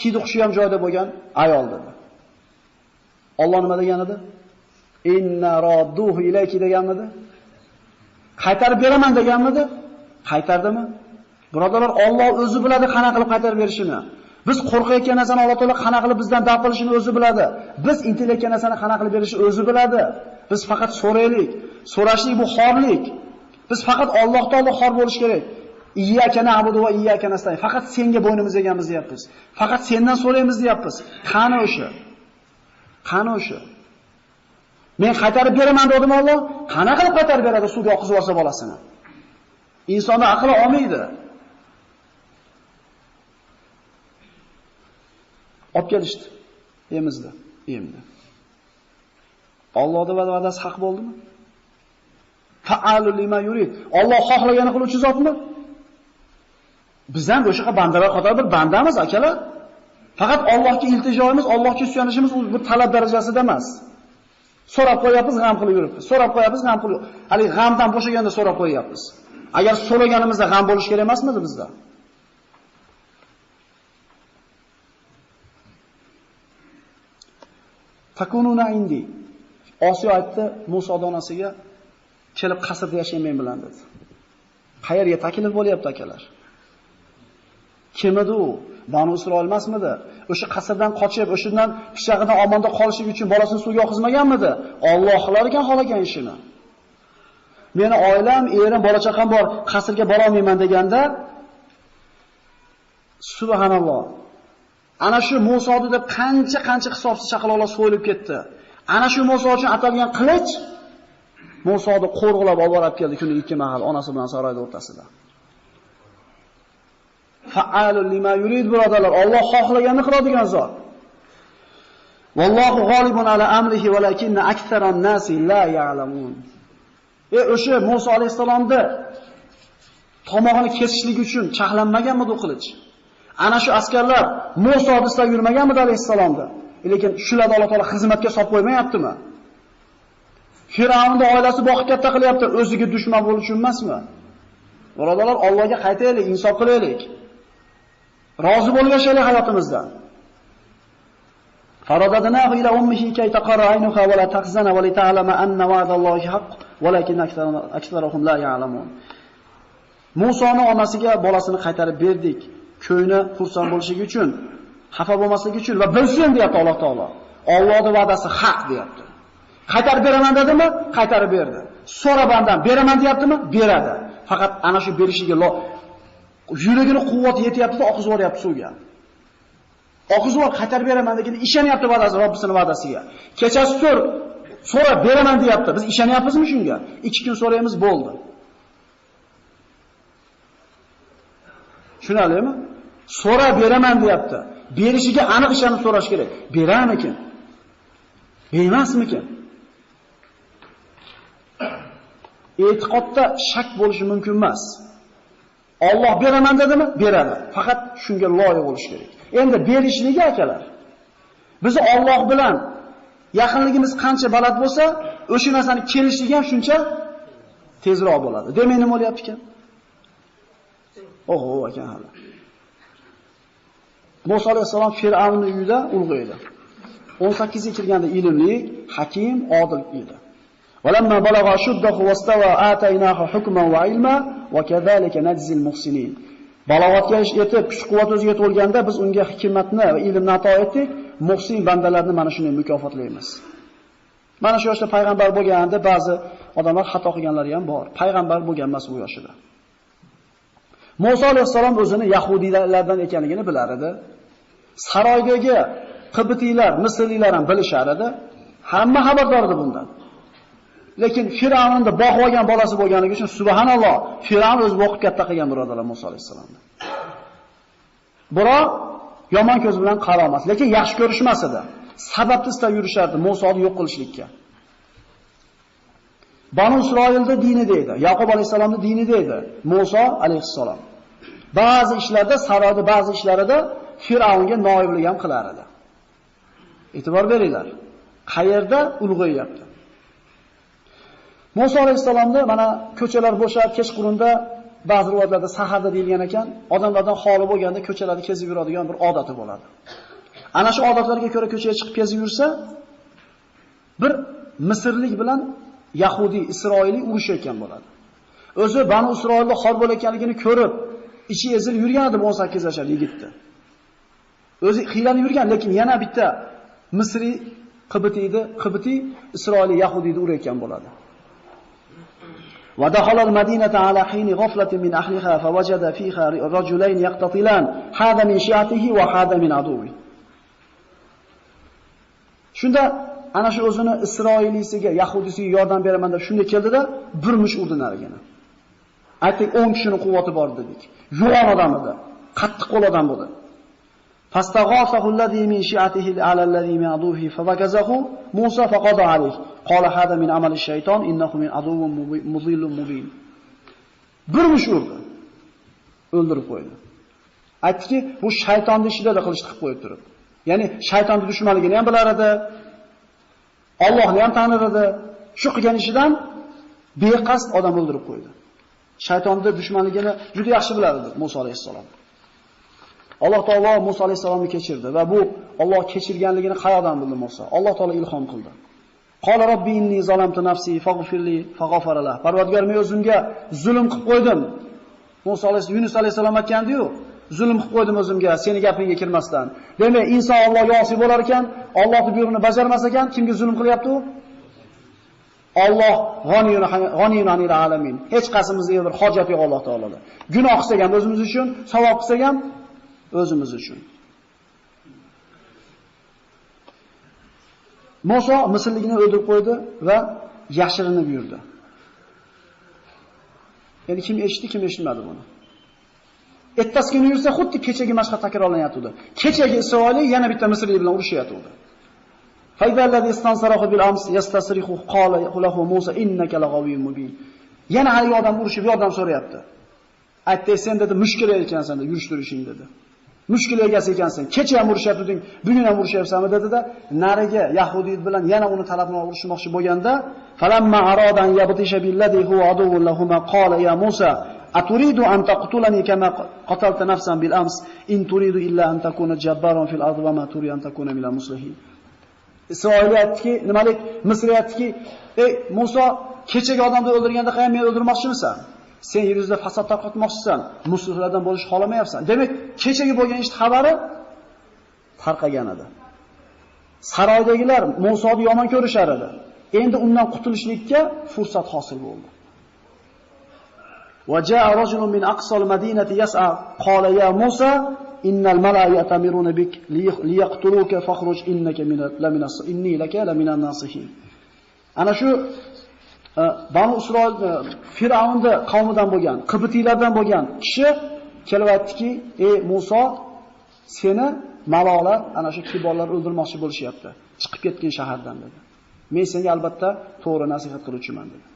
hidi xushi ham joyida bo'lgan ayol" dedi. Alloh nima degan edi? "Inna radduhu ilayki" deganmidi? Qaytarib beraman deganmidi? Qaytardimi? Birodarlar, Alloh o'zi biladi qana qilib qaytarib berishini. Biz qo'rqayotgan narsani Alloh taolo qana qilib bizdan daf qilishini o'zi biladi. Biz intilayotgan narsani qana qilib berishini o'zi biladi. Biz faqat so'raylik. So'rashlik bu xorlik. Biz faqat Allohdan xor bo'lish kerak. Iyyaka na'budu va iyyaka nasta'in. Faqat senga bo'ynimiz eganmiz deyapmiz. Faqat sendan so'raymiz deyapmiz. Qani o'sha? Qani o'sha? Men qaytarib beraman dedim Alloh. Qana qilib qaytarib beradi suvga oqizib olsa bolasini? Insonni aqli olmaydi. Olib kelishdi. emizdi, emdi. Allohning va'dasi haq bo'ldimi? Fa'alu lima yurid. Alloh xohlagani qiluvchi zotmi? Biz ham o'sha bandalar qatori bir bandamiz, akalar. Faqat Allohga iltijoimiz, Allohga suyanishimiz u bir talab darajasida emas. So'rab qo'yapmiz, g'am qilib yuribmiz. So'rab qo'yapmiz, g'am qilib. Hali g'amdan bo'shaganda so'rab qo'yapmiz. Agar so'raganimizda g'am bo'lish kerak emasmidi bizda? Takununa indi. Osiyo aytdi Muso donasiga, kelib qasrda yashang men bilan dedi. Qayerga taklif bo'lyapti akalar? Kim edi u? Banu Isroil emasmidi? O'sha qasrdan qochib, o'shandan pishag'idan omonda qolishligi uchun bolasini suvga oqizmaganmidi? Alloh qilar ekan xolagan ishini. Meni oilam, erim, bola chaqam bor, qasrga bora olmayman deganda subhanalloh. Ana shu Muso deb qancha hisobsiz chaqaloqlar so'yilib ketdi. Ana shu Muso uchun atalgan qilich Musoni qo'rg'ilab olib borib keldi kuni ikki mahal onasi bilan saroyda o'rtasida. Fa'alu lima yurid birodarlar, Alloh xohlaganini qiladigan zot. Vallohu g'olibun ala amrihi valakinna aktharan nasi la ya'lamun. O'sha Muso alayhisalomda tomog'ini kesishlik uchun chaqlanmaganmi bu qilich? Ana shu askarlar Muso istab yurmaganmi alayhisalomda? Lekin shularni Alloh taolo xizmatga solib qo'ymayaptimi? Firavnning oilasi boqib katta qilyapti, o'ziga dushman bo'lish uchun emasmi? Birodarlar, Allohga qaytaylik, insof qilaylik. Rozi bo'lib yashaylik hayotimizda. Faradadnahu ila ummihi kay taqarra aynuha wa la tahzana wa li ta'lama anna wa'dallohi haqq walakin aktharuhum la ya'lamun. Musoning onasiga bolasini qaytarib berdik, ko'ngli xursand bo'lishligi uchun, xafa bo'lmasligi uchun va bilsin deyapti Alloh taolo. Allohning va'dasi haq deyapti. Qaytarib beraman dedimi? Qaytarib berdi. So'ra bandan beraman deyaptimi? Beradi. Faqat ana shu berishiga yuragini quvvat yetyapti, oqizib yuryapti suvga. Oqizib qaytarib beraman degan ishonyapti va'dasi, Robbisining va'dasiga. Kechasi so'ra beraman deyapti. Biz ishonyapmizmi shunga? 2 kun so'raymiz bo'ldi. Tushunarlimi? So'ra beraman deyapti. Berishiga aniq ishonib so'rash kerak. Beramikin? Bermasmikin? E'tiqodda shak bo'lishi mumkin emas. Alloh beraman dedimi? Beradi. Faqat shunga loyiq bo'lish kerak. Endi berishligi akalar. Biz Alloh bilan yaqinligimiz qancha baland bo'lsa, o'sha narsani kelishligi ham shuncha tezroq bo'ladi. Demak, nima bo'lyapti ekan? Oho, ekan hali. Muso alayhisalom Fir'avnning uyida ulg'aydi. 18 ga kirganda ilmli, hakim, odil edi. Walamma balagha shuddahu wastawa ataynahu hukman wa ilma wa kadhalika najzil muhsinin. Balog'atga yetib, kuch-quvvat o'ziga to'lganda biz unga hikmatni va ilmni ato etdik. Muhsin bandalarni mana shunday mukofotlaymiz. Mana shu yoshda payg'ambar bo'lganda ba'zi odamlar xato qilganlari ham bor. Payg'ambar bo'lgan emas u yoshida. Muso alayhisalom o'zini yahudiylardan ekanligini bilar edi. Saroydagi Qibtiylar, Misrliklar ham bilishar edi. Hamma xabardor edi bundan. Lekin Firavnning boqib olgan bolasi bo'lganligi uchun subhanalloh, Firavn o'zi boqib katta qilgan birodarlar Muso alayhisalomni. Biroq yomon ko'z bilan qaramas, lekin yaxshi ko'rishmas edi. Sababni istab yurishardi Musoni yo'q qilishlikka. Banu Isroilning dinida edi, Yaqub alayhisalomning dinida edi Muso alayhisalom. Ba'zi ishlarda, saroyda ba'zi ishlarida Firavnga noiblik ham qilar edi. E'tibor beringlar. Qayerda ulg'ayapti? Muso alayhisalomda mana ko'chalar bo'shab, kechqurunda ba'zi rivoyatlarda saharda deyilgan ekan, odamlardan xoli bo'lganda ko'chalarni kezib yuradigan bir odati bo'ladi. Ana shu odatlarga ko'ra ko'chaga chiqib kezib yursa, bir Misrlik bilan Yahudi, Isroiliy urushayotgan bo'ladi. O'zi Banu Isroilda xor bo'layotganligini ko'rib, ichi ezilib yurgan edi 18 yoshli yigitni. O'zi xiylanib yurgan, lekin yana bitta Misri Qibti Isroiliy Yahudiyni urayotgan bo'ladi. ودخل المدينة على حين غفلة من أهلها فوجد فيها رجلين يقتتلان هذا من شيعته وهذا من عدوه. Shunda ana shu o'zini Isroiliysiga, Yahudisiga yordam beraman deb shunday keldida, bir mush urdi narigini. Aytdik 10 kishining quvvati bor dedik. Yo'g'on odam edi, qattiq qo'l odam bo'ldi. فاستغاثه الذي من شيعته على الذي من عدوه فوكزه موسى فقضى عليه قال هذا من عمل الشيطان إنه من عدو مضل مبين. Bir mush urdi. O'ldirib qo'ydi. Aytdiki, bu shaytonning ishida da qilish qilib qo'yib turib. Ya'ni shaytonning dushmanligini ham bilar edi. Allohni ham tanir edi. Shu qilgan ishidan beqasd odam o'ldirib qo'ydi. Shaytonning dushmanligini juda yaxshi bilar edi Musa alayhisalom. Alloh taolo Musa alayhisalomni kechirdi va bu Alloh kechirganligini qayoqdan bildi Musa? Alloh taolo ilhom qildi. Qala robbi inni zalamtu nafsi faghfirli faghfara lahu. Parvardigor, men o'zimga zulm qilib qo'ydim. Musa alayhisalom Yunus alayhisalom aytgandi-yu, zulm qilib qo'ydim o'zimga, seni gapingga kirmasdan. Demak, inson Allohga osiy bo'lar ekan, Allohning buyruqini bajarmas ekan, kimga zulm qilyapti u? Alloh g'oniyun anil alamin. Hech qaysimizga bir hojat yo'q Alloh taoloda. Gunoh qilsak ham o'zimiz uchun, savob qilsak ham o'zimiz uchun. Musa Misrlikni o'ldirib qo'ydi va yashirinib yurdi. Ya'ni kim eshitdi, kim eshitmadi buni. Ertasi kuni yursa xuddi kechagi mashhad takrorlanyapti. Kechagi Isroillik yana bitta Misrlik bilan urushyapti. Faydallazi istansarahu bil ams yastasrihu qala lahu Musa innaka laghawiyyun mubin. Yana hali odam urushib yordam so'rayapti. Aytdi, sen dedi mushkul ekansan dedi, yurish turishing dedi. Mushkul egasi ekansan. Kecha ham urushyaptiding, bugun ham urushyapsanmi dedi-da, nariga Yahudiyy bilan yana uni talab bilan urushmoqchi bo'lganda, falamma aradan yabtisha billazi huwa aduwwun lahum qala ya Musa aturidu an taqtulani kama qatalta nafsan bil ams in turidu illa an takuna jabbaran fil ardi wa ma turidu an takuna minal muslihin. Isroiliyatki, nimalik Misriyatki, ey Musa, kechagi odamni o'ldirganda ham meni o'ldirmoqchimisan? Sen yer yuzida fasod tarqatmoqchisan, musulmonlardan bo'lish xolamayapsan. Demak, kechagi bo'lgan ish xabari tarqagan edi. Saroydagilar Musoni yomon ko'rishar edi. Endi undan qutulishlikka fursat hosil bo'ldi. Va jaa rajulun min aqsal madinati yas'a qala ya Musa innal mala'a yatamiruna bik liyaqtuluka fakhruj innaka minal inni laka laminan nasihin. Ana shu Banu Isroil Firavnning qavmidan bo'lgan, Qibtiylardan bo'lgan kishi kelib aytdiki, "Ey Musa, seni malolar, ana shu kiborlar o'ldirmoqchi bo'lishyapti. Chiqib ketgan shahardan" dedi. "Men senga albatta to'g'ri nasihat qiluvchiman" dedi.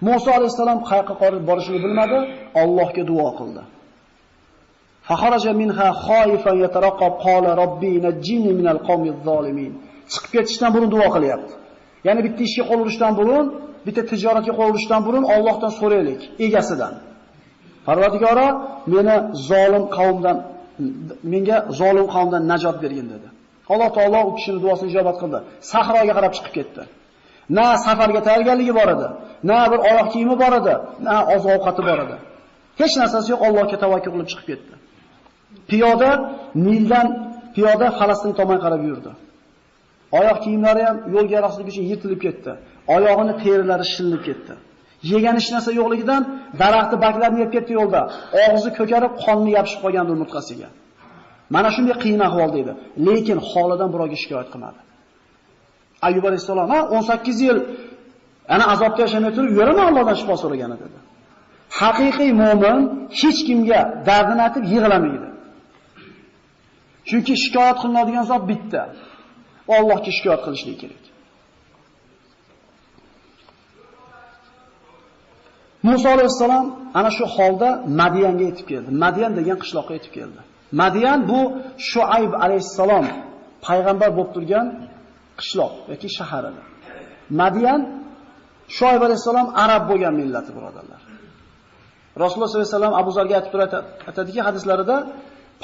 Musa alayhisalom qayerga qarab borishini bilmadi, Allohga duo qildi. Fakharaja minha khaifan yataraqab qala robbi najjini minal qawmiz zolimin. Chiqib ketishdan burun duo qilyapti. Ya'ni bitta ishga qo'l urishdan burun, bitta tijoratga qo'l urishdan burun Allohdan so'raylik, egasidan. Parvardigoro, menga zolim qavmdan najot bergin dedi. Alloh taolo u kishining duosini ijobat qildi. Sahroga qarab chiqib ketdi. Na safarga tayyorgarligi bor edi, na bir oyoq kiyimi bor edi, na oziq-ovqati bor edi. Hech narsasi yo'q, Allohga tavakkul qilib chiqib ketdi. Piyoda Falastin tomon qarab yurdi. Oyoq kiyimlari ham yo'lga yaroqsizligi uchun yirtilib ketdi. Oyog'ini terilari shilinib ketdi. Yegan hech narsa yo'qligidan daraxtni baklarini yeb ketdi yo'lda. Og'zi ko'karib, qonni yopishib qolgandi umurtqasiga. Mana shunday qiyin ahvolda edi, lekin holidan birovga shikoyat qilmadi. Ayyub alayhisalom 18 yil ana azobda yashamay turib, yuraman Allohdan shifo so'ragan dedi. Haqiqiy mu'min hech kimga dardini aytib yig'lamaydi. Chunki shikoyat qilinadigan zot bitta. Allohga shikoyat qilishlik kerak. Musa alayhisalom ana shu holda Madiyanga yetib keldi. Madiyan degan qishloqqa yetib keldi. Madiyan bu Shuayb alayhisalom payg'ambar bo'lib turgan qishloq yoki shahar edi. Madiyan Shuayb alayhisalom arab bo'lgan millati birodarlar. Rasululloh sollallohu alayhi vasallam Abu Zarga aytadiki hadislarida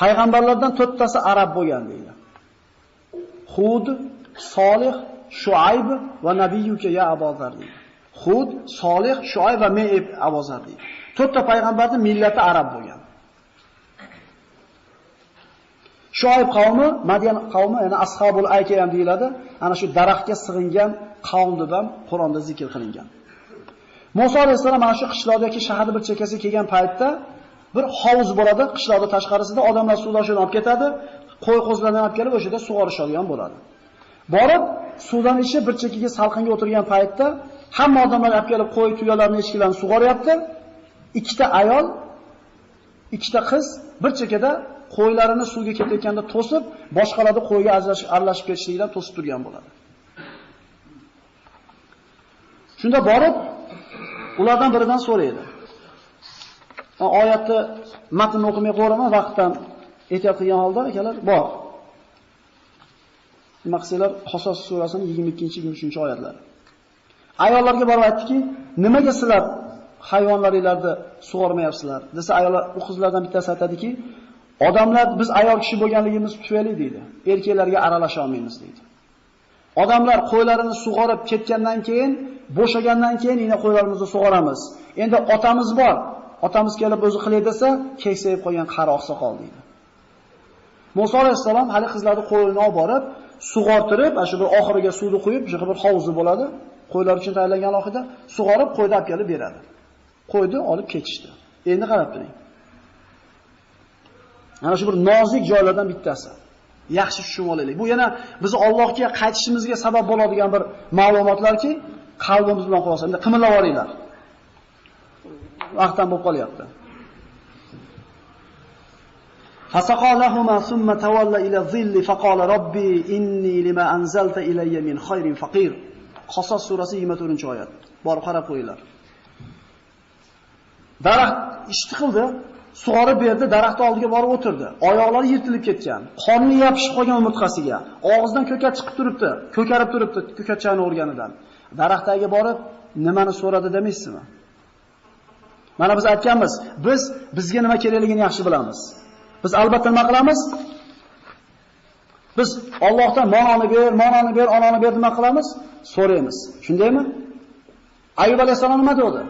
payg'ambarlardan 4 tasi arab bo'lgan deydi. Hud, Solih, Shuayb va Nabiyuka ya Abu Zar deydi. Hud, Solih, Shuayb va men Abu Zar deydi. 4 ta payg'ambarning millati arab bo'lgan. Shuayb qavmi, Madian qavmi, ya'ni ashabul ayka ham deyiladi. Ana shu daraxtga sig'ingan qavm deb ham Qur'onda zikr qilingan. Musa alayhisalom mana shu qishloqdagi shaharning bir chekkasiga kelgan paytda bir hovuz bo'ladi, qishloqda tashqarisida odamlar suvdan shuni olib ketadi, qo'y-qo'zlarni olib kelib o'sha yerda sug'orishadigan bo'ladi. Borib, suvdan ichib bir chekkaga salqinga o'tirgan paytda hamma odamlar olib kelib qo'y tuyalarni echkilarni sug'oryapti. Ikkita ayol ikkita qiz bir chekada qo'ylarini suvga ketayotganda to'sib, boshqalarni qo'yga aralashib ketishligidan to'sib turgan bo'ladi. Shunda borib, ulardan biridan so'raydi. Oyatni matnni o'qimay qo'yaman, vaqtdan ehtiyot qilgan holda akalar, bor. Maqsadlar Qasas surasining 22-23-oyatlari. Ayollarga borib aytdiki, nimaga sizlar hayvonlaringlarni sug'ormayapsizlar? Desa ayollar, u qizlardan bittasi aytadiki, odamlar biz ayol kishi bo'lganligimiz tufayli deydi, erkaklarga aralasha olmaymiz deydi. Odamlar qo'ylarini sug'orib ketgandan keyin, bo'shagandan keyin yana qo'ylarimizni sug'oramiz. Endi otamiz bor. Otamiz kelib o'zi qilay desa, keksayib qolgan qari oqsoqol deydi. Musa alayhisalom hali qizlarni qo'yini olib borib, sug'ortirib, shu bir oxiriga suvni quyib, shu bir hovuzi bo'ladi. Qo'ylar uchun tayyorlangan alohida sug'orib, qo'yni olib kelib beradi. Qo'yni olib ketishdi. Endi qarab turing. Ana shu bir nozik joylardan bittasi. Yaxshi tushunib olaylik. Bu yana bizni Allohga qaytishimizga sabab bo'ladigan bir ma'lumotlarki, qalbimiz bilan qo'ysa, endi qimillab olinglar. Vaqtdan bo'lib qolyapti. Fasaqalahuma thumma tawalla ila dhilli faqala robbi inni lima anzalta ilayya min khayrin faqir. Qasas surasi 24-oyat. Borib qarab qo'yinglar. Daraxt ishti qildi, sug'orib berdi, daraxt oldiga borib o'tirdi. Oyoqlari yirtilib ketgan, qorni yopishib qolgan umurtqasiga, og'zidan ko'kat chiqib turibdi, ko'karib turibdi, ko'katchani o'rganidan. Daraxtga borib, nimani so'radi demaysizmi? Mana biz aytganmiz, bizga nima kerakligini yaxshi bilamiz. Biz albatta nima qilamiz? Biz Allohdan mononi ber, onani ber nima qilamiz? So'raymiz. Shundaymi? Ayyub alayhisalom nima dedi?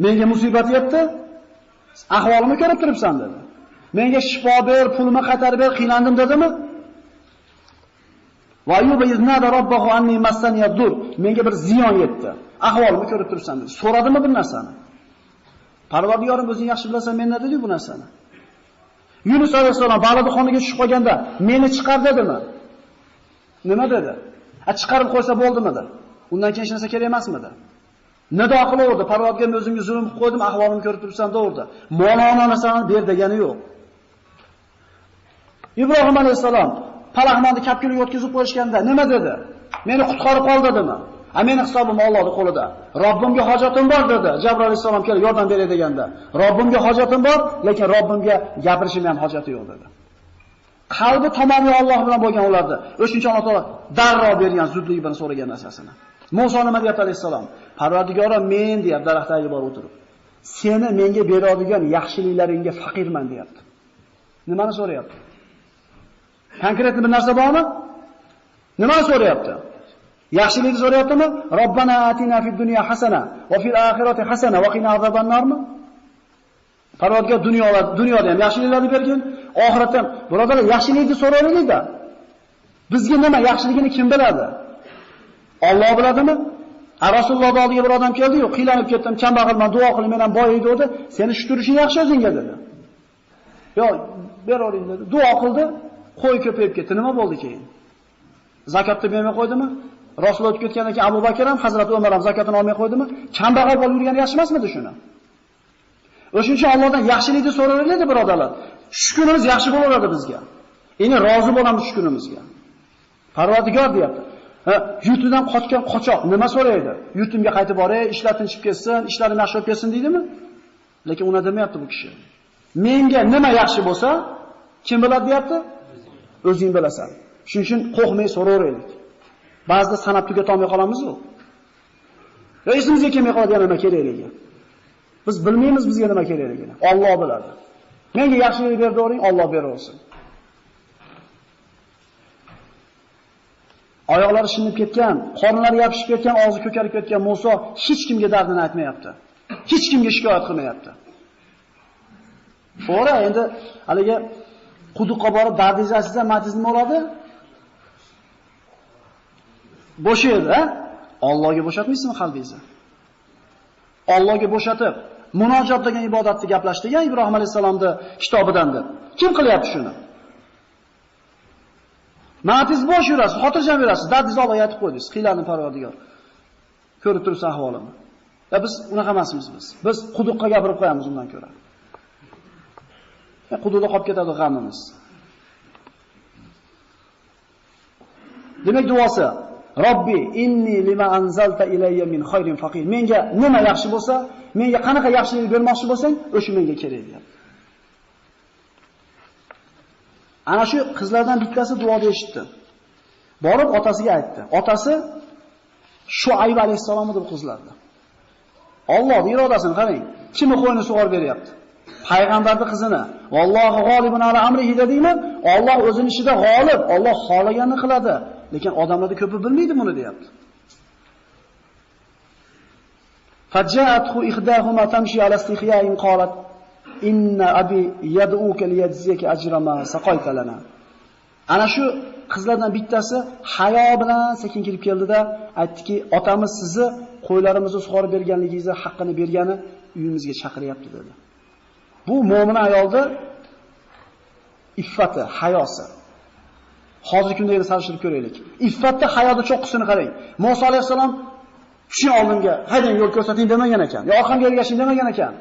Menga musibat yetdi, ahvolimni ko'rib turibsan dedi. Menga shifo ber, pulni qaytarib ber, qiynandim dedimi? Va Ayyub iznada robbahu anni massani yadur. Menga bir ziyon yetdi. Ahvolimni ko'rib turibsan dedi. So'radimi bu narsani? Parvardigorim o'zing yaxshi bilasan, men nima dedi bu narsani? Yunus alayhisalom balada xoniga tushib qolganda, meni chiqar dedimi? Nima dedi? Chiqarib qo'ysa bo'ldimi dedi. Undan keyin hech narsa kerak emasmidi? Nido qilaverdi, Parvardigorim o'zimga zulm qilib qo'ydim, ahvolimni ko'rib turibsan deverdi. Molona narsani ber degani yo'q. Ibrohim alayhisalom palaxmonni kapkiliga o'tkazib qo'yishganda nima dedi? Meni qutqarib qol dedimi? Meni hisobim Allohning qo'lida. Robbimga hojatim bor dedi. Jabroil alayhisalom kelib yordam beray deganda, Robbimga hojatim bor, lekin Robbimga gapirishim ham hojati yo'q dedi. Qalbi tamomiyy Alloh bilan bo'lgan ularda. O'shuncha Alloh taolo darrov bergan zudlik bilan so'ragan narsasini. Musa nima deyapti alayhisalom? Parvardigorim men deyap daraxtga borib o'tirib, seni menga beradigan yaxshiliklaringga faqirman deyapti. Nimani so'rayapti? Konkret bir narsa bormi? Nimani so'rayapti? Yaxshilikni so'rayaptimi? Robbana atina fid dunya hasana va fil oxirati hasana va qina azoban narmi? Parvardigor dunyoda ham yaxshiliklarni bergin, oxiratda ham. Birodarlar, yaxshilikni so'raylik-da. Bizga nima yaxshiligini kim biladi? Alloh biladimi? Rasululloh oldiga bir odam keldi-yu, qiylanib ketdim, kambag'alman, duo qil, men ham boy dedi. Seni shu turishing yaxshi o'zingga dedi. Yo, beravering dedi. Duo qildi, qo'y ko'payib ketdi. Nima bo'ldi keyin? Zakotni bermay qo'ydimi? Rasululloh o'tib ketgandan keyin Abu Bakr ham, Hazrat Umar ham zakotini olmay qo'ydimi? Kambag'al bo'lib yurgani yaxshi emasmidi shuni? O'shuncha Allohdan yaxshilikni so'raylik birodarlar. Shu kunimiz yaxshi bo'laveradi bizga. Endi rozi bo'lamiz shu kunimizga. Parvardigor deyapti. Yurtidan qochgan qochoq nima so'raydi? Yurtimga qaytib boray, ishlar tinchib ketsin, ishlarim yaxshi bo'lib ketsin deydimi? Lekin uni demayapti bu kishi. Menga nima yaxshi bo'lsa, kim biladi deyapti? O'zing bilasan. Shuning uchun qo'rqmay so'raylik. Ba'zida sanab tugata olmay qolamiz-ku. Yo esimizga kelmay qoladigan nima kerakligi. Biz bilmaymiz bizga nima kerakligini. Alloh biladi. Menga yaxshilik berding, Alloh beraversin. Oyoqlari shinib ketgan, qornlari yopishib ketgan, og'zi ko'karib ketgan Musa hech kimga dardini aytmayapti. Hech kimga shikoyat qilmayapti. To'g'ri, endi haliga quduqqa borib dardingizni aytsa, matiz nima bo'ladi? Bo'shaydi, ha? Allohga bo'shatmaysizmi qalbingizni? Allohga bo'shatib, munojot degan ibodatni gaplashtirgan Ibrohim alayhisalomning kitobidan deb. Kim qilyapti shuni? Matiz bosh yurasiz, xotirjam yurasiz, dardingizni Allohga aytib qo'ydingiz. Qiylarni Parvardigor. Ko'rib turibsiz ahvolimni. Biz unaqa emasmiz biz. Biz quduqqa gapirib qo'yamiz undan ko'ra. Quduqda qolib ketadi g'amimiz. Demak duosi Robbi inni lima anzalta ilayya min khayrin faqir. Menga nima yaxshi bo'lsa, menga qanaqa yaxshilik bermoqchi bo'lsang, o'sha menga kerak deyapti. Ana shu qizlardan bittasi duoda eshitdi. Borib otasiga aytdi. Otasi Shuayb alayhisalom edi bu qizlarda. Allohning irodasini qarang. Kimni qo'yini sug'orib beryapti? Payg'ambarning qizini. Vallohu g'olibun ala amrihi dedingmi? Alloh o'zining ishida g'olib. Alloh xohlaganini qiladi. Lekin odamlarda ko'pi bilmaydi buni deyapti. Fajja'athu ihdahuma tamshi ala istihyain qalat inna abi yad'uka liyajziyaka ajra ma saqayta lana. Ana shu qizlardan bittasi hayo bilan sekin kirib keldida aytdiki, otamiz sizni qo'ylarimizni sug'orib berganligingizni haqqini bergani uyimizga chaqiryapti dedi. Bu mo'min ayolda iffati, hayosi. Hozirgi kunda yana solishtirib ko'raylik. Iffatda hayoda cho'qqisini qarang. Musa alayhisalom shu oldinga haydang yo'l ko'rsating demagan ekan. Yo orqamga ergashing demagan ekan.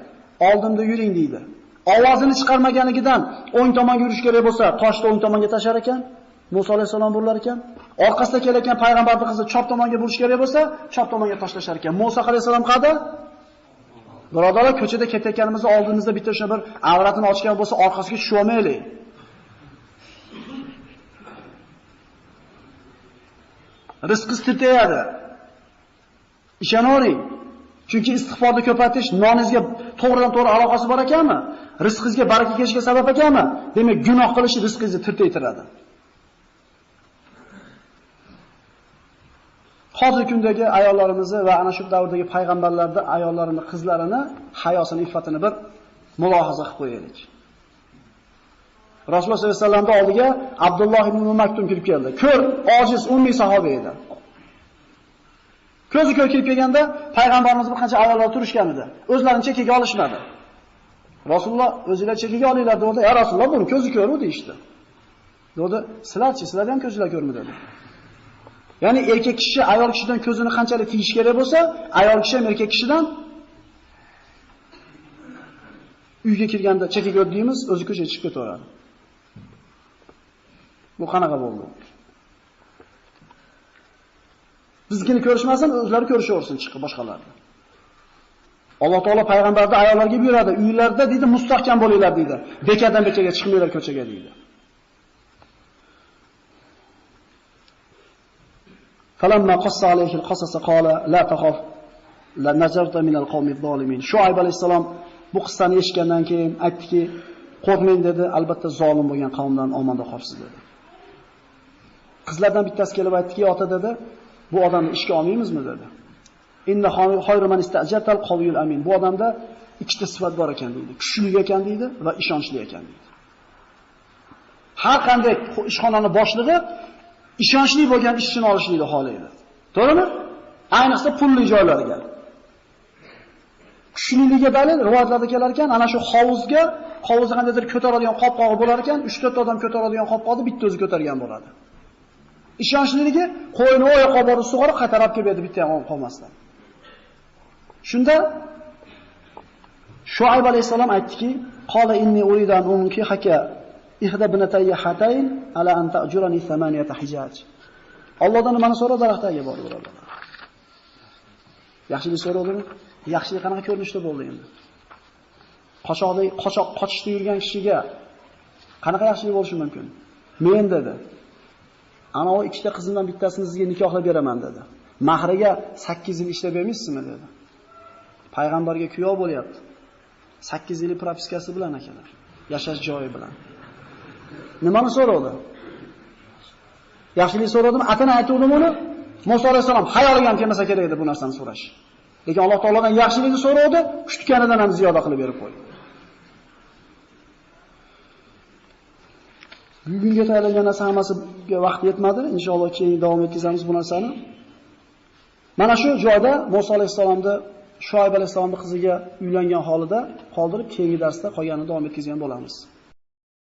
Oldimda yuring deydi. Ovozini chiqarmaganidan o'ng tomonga yurish kerak bo'lsa, toshni o'ng tomonga tashar ekan. Musa alayhisalom burilar ekan. Orqasida kelayotgan payg'ambarning qizi chop tomonga burish kerak bo'lsa, chop tomonga tashlashar ekan. Musa alayhisalom qada? Birodarlar, ko'chada ketayotganimizda oldimizda bitta o'sha bir avratini ochgan bo'lsa, orqasiga tushib olmaylik. Rizqingiz tirtayadi. Ishonavering. Chunki istig'forni ko'paytirish noningizga to'g'ridan-to'g'ri aloqasi bor ekanmi? Rizqingizga baraka kelishiga sabab ekanmi? Demak, gunoh qilish rizqingizni tirtaytiradi. Hozirgi kundagi ayollarimizni va ana shu davrdagi payg'ambarlarning ayollarini, qizlarini, hayosini, iffatini bir mulohaza qilib qo'yaylik. Rasululloh sollallohu alayhi vasallamning oldiga Abdulloh ibn Maktum kirib keldi. Ko'r, ojiz, ummiy sahoba edi. Ko'zi ko'r kirib kelganda payg'ambarimiz bir qancha ayollar turishgan edi. O'zlarini chekiga olishmadi. Rasululloh o'zingizlar chekiga olinglar dedi. Ya Rasululloh, buni ko'zi ko'rmi deydi. Dedi, sizlar ham ko'zinglar ko'rmi dedi. Ya'ni erkak kishi ayol kishidan ko'zini qanchalik tiyish kerak bo'lsa, ayol kishi ham erkak kishidan uyga kirganda chekiga o'tdiymiz, o'zi ko'chaga chiqib ketaveradi. Bu qanaqa bo'ldi? Bizgini ko'rishmasin, o'zlari ko'rishaversin chiqib boshqalarni. Alloh taolo payg'ambarda ayollarga buyuradi, uylarda deydi, mustahkam bo'linglar deydi. Bekadan bekaga chiqmanglar ko'chaga deydi. Falamma qassa alayhi al-qasas qala la takhaf la nazarta min al-qawmi adh-dhalimin. Shuayb alayhisalom bu qissani eshitgandan keyin aytdiki, qo'rqmang dedi, albatta zolim bo'lgan qavmdan omonda qolsiz dedi. Qizlardan bittasi kelib aytdiki, ota dedi, bu odamni ishga olmaymizmi dedi. Inna khayru man ista'jata al-qawiyul amin. Bu odamda ikkita sifat bor ekan deydi. Kuchli ekan deydi va ishonchli ekan deydi. Har qanday ishxonani boshlig'i ishonchli bo'lgan ishchini olishlikni xohlaydi. To'g'rimi? Ayniqsa pulli joylarga. Kuchliligiga dalil rivoyatlarda kelar ekan, ana shu hovuzni qandaydir ko'taradigan qopqog'i bo'lar ekan, 3-4 odam ko'taradigan qopqoqni bitta o'zi ko'targan bo'ladi. Ishonchliligi qo'yni oyoqqa borib sug'orib qaytarib keladi bitta ham qolmasdan. Shunda Shuayb alayhisalom aytdiki, "Qala inni uridan unki haka ihda binatayya hatayn ala an ta'jurani 8 hijaj." Allohdan nimani so'radi daraxtaga borib birodarlar. Yaxshilik so'radimi? Yaxshilik qanaqa ko'rinishda bo'ldi endi? Qochishda yurgan kishiga qanaqa yaxshilik bo'lishi mumkin? Men dedi. Ana o ikkita qizimdan bittasini sizga nikohlab beraman dedi. Mahriga 8 yil ishlab bermaysizmi dedi. Payg'ambarga kuyov bo'lyapti. 8 yillik propiskasi bilan akalar. Yashash joyi bilan. Nimani so'radi? Yaxshilik so'radimi? Atini aytuvdim uni. Musa alayhisalom hayoliga ham kelmasa kerak edi bu narsani so'rash. Lekin Alloh taolodan yaxshilikni so'radi, kutganidan ham ziyoda qilib berib qo'ydi. Bugunga tayyorlangan narsa hammasiga vaqt yetmadi. Inshaalloh keyin davom etkazamiz bu narsani. Mana shu joyda Musa alayhisalomni Shuayb alayhisalomning qiziga uylangan holida qoldirib, keyingi darsda qolganini davom etkazgan bo'lamiz.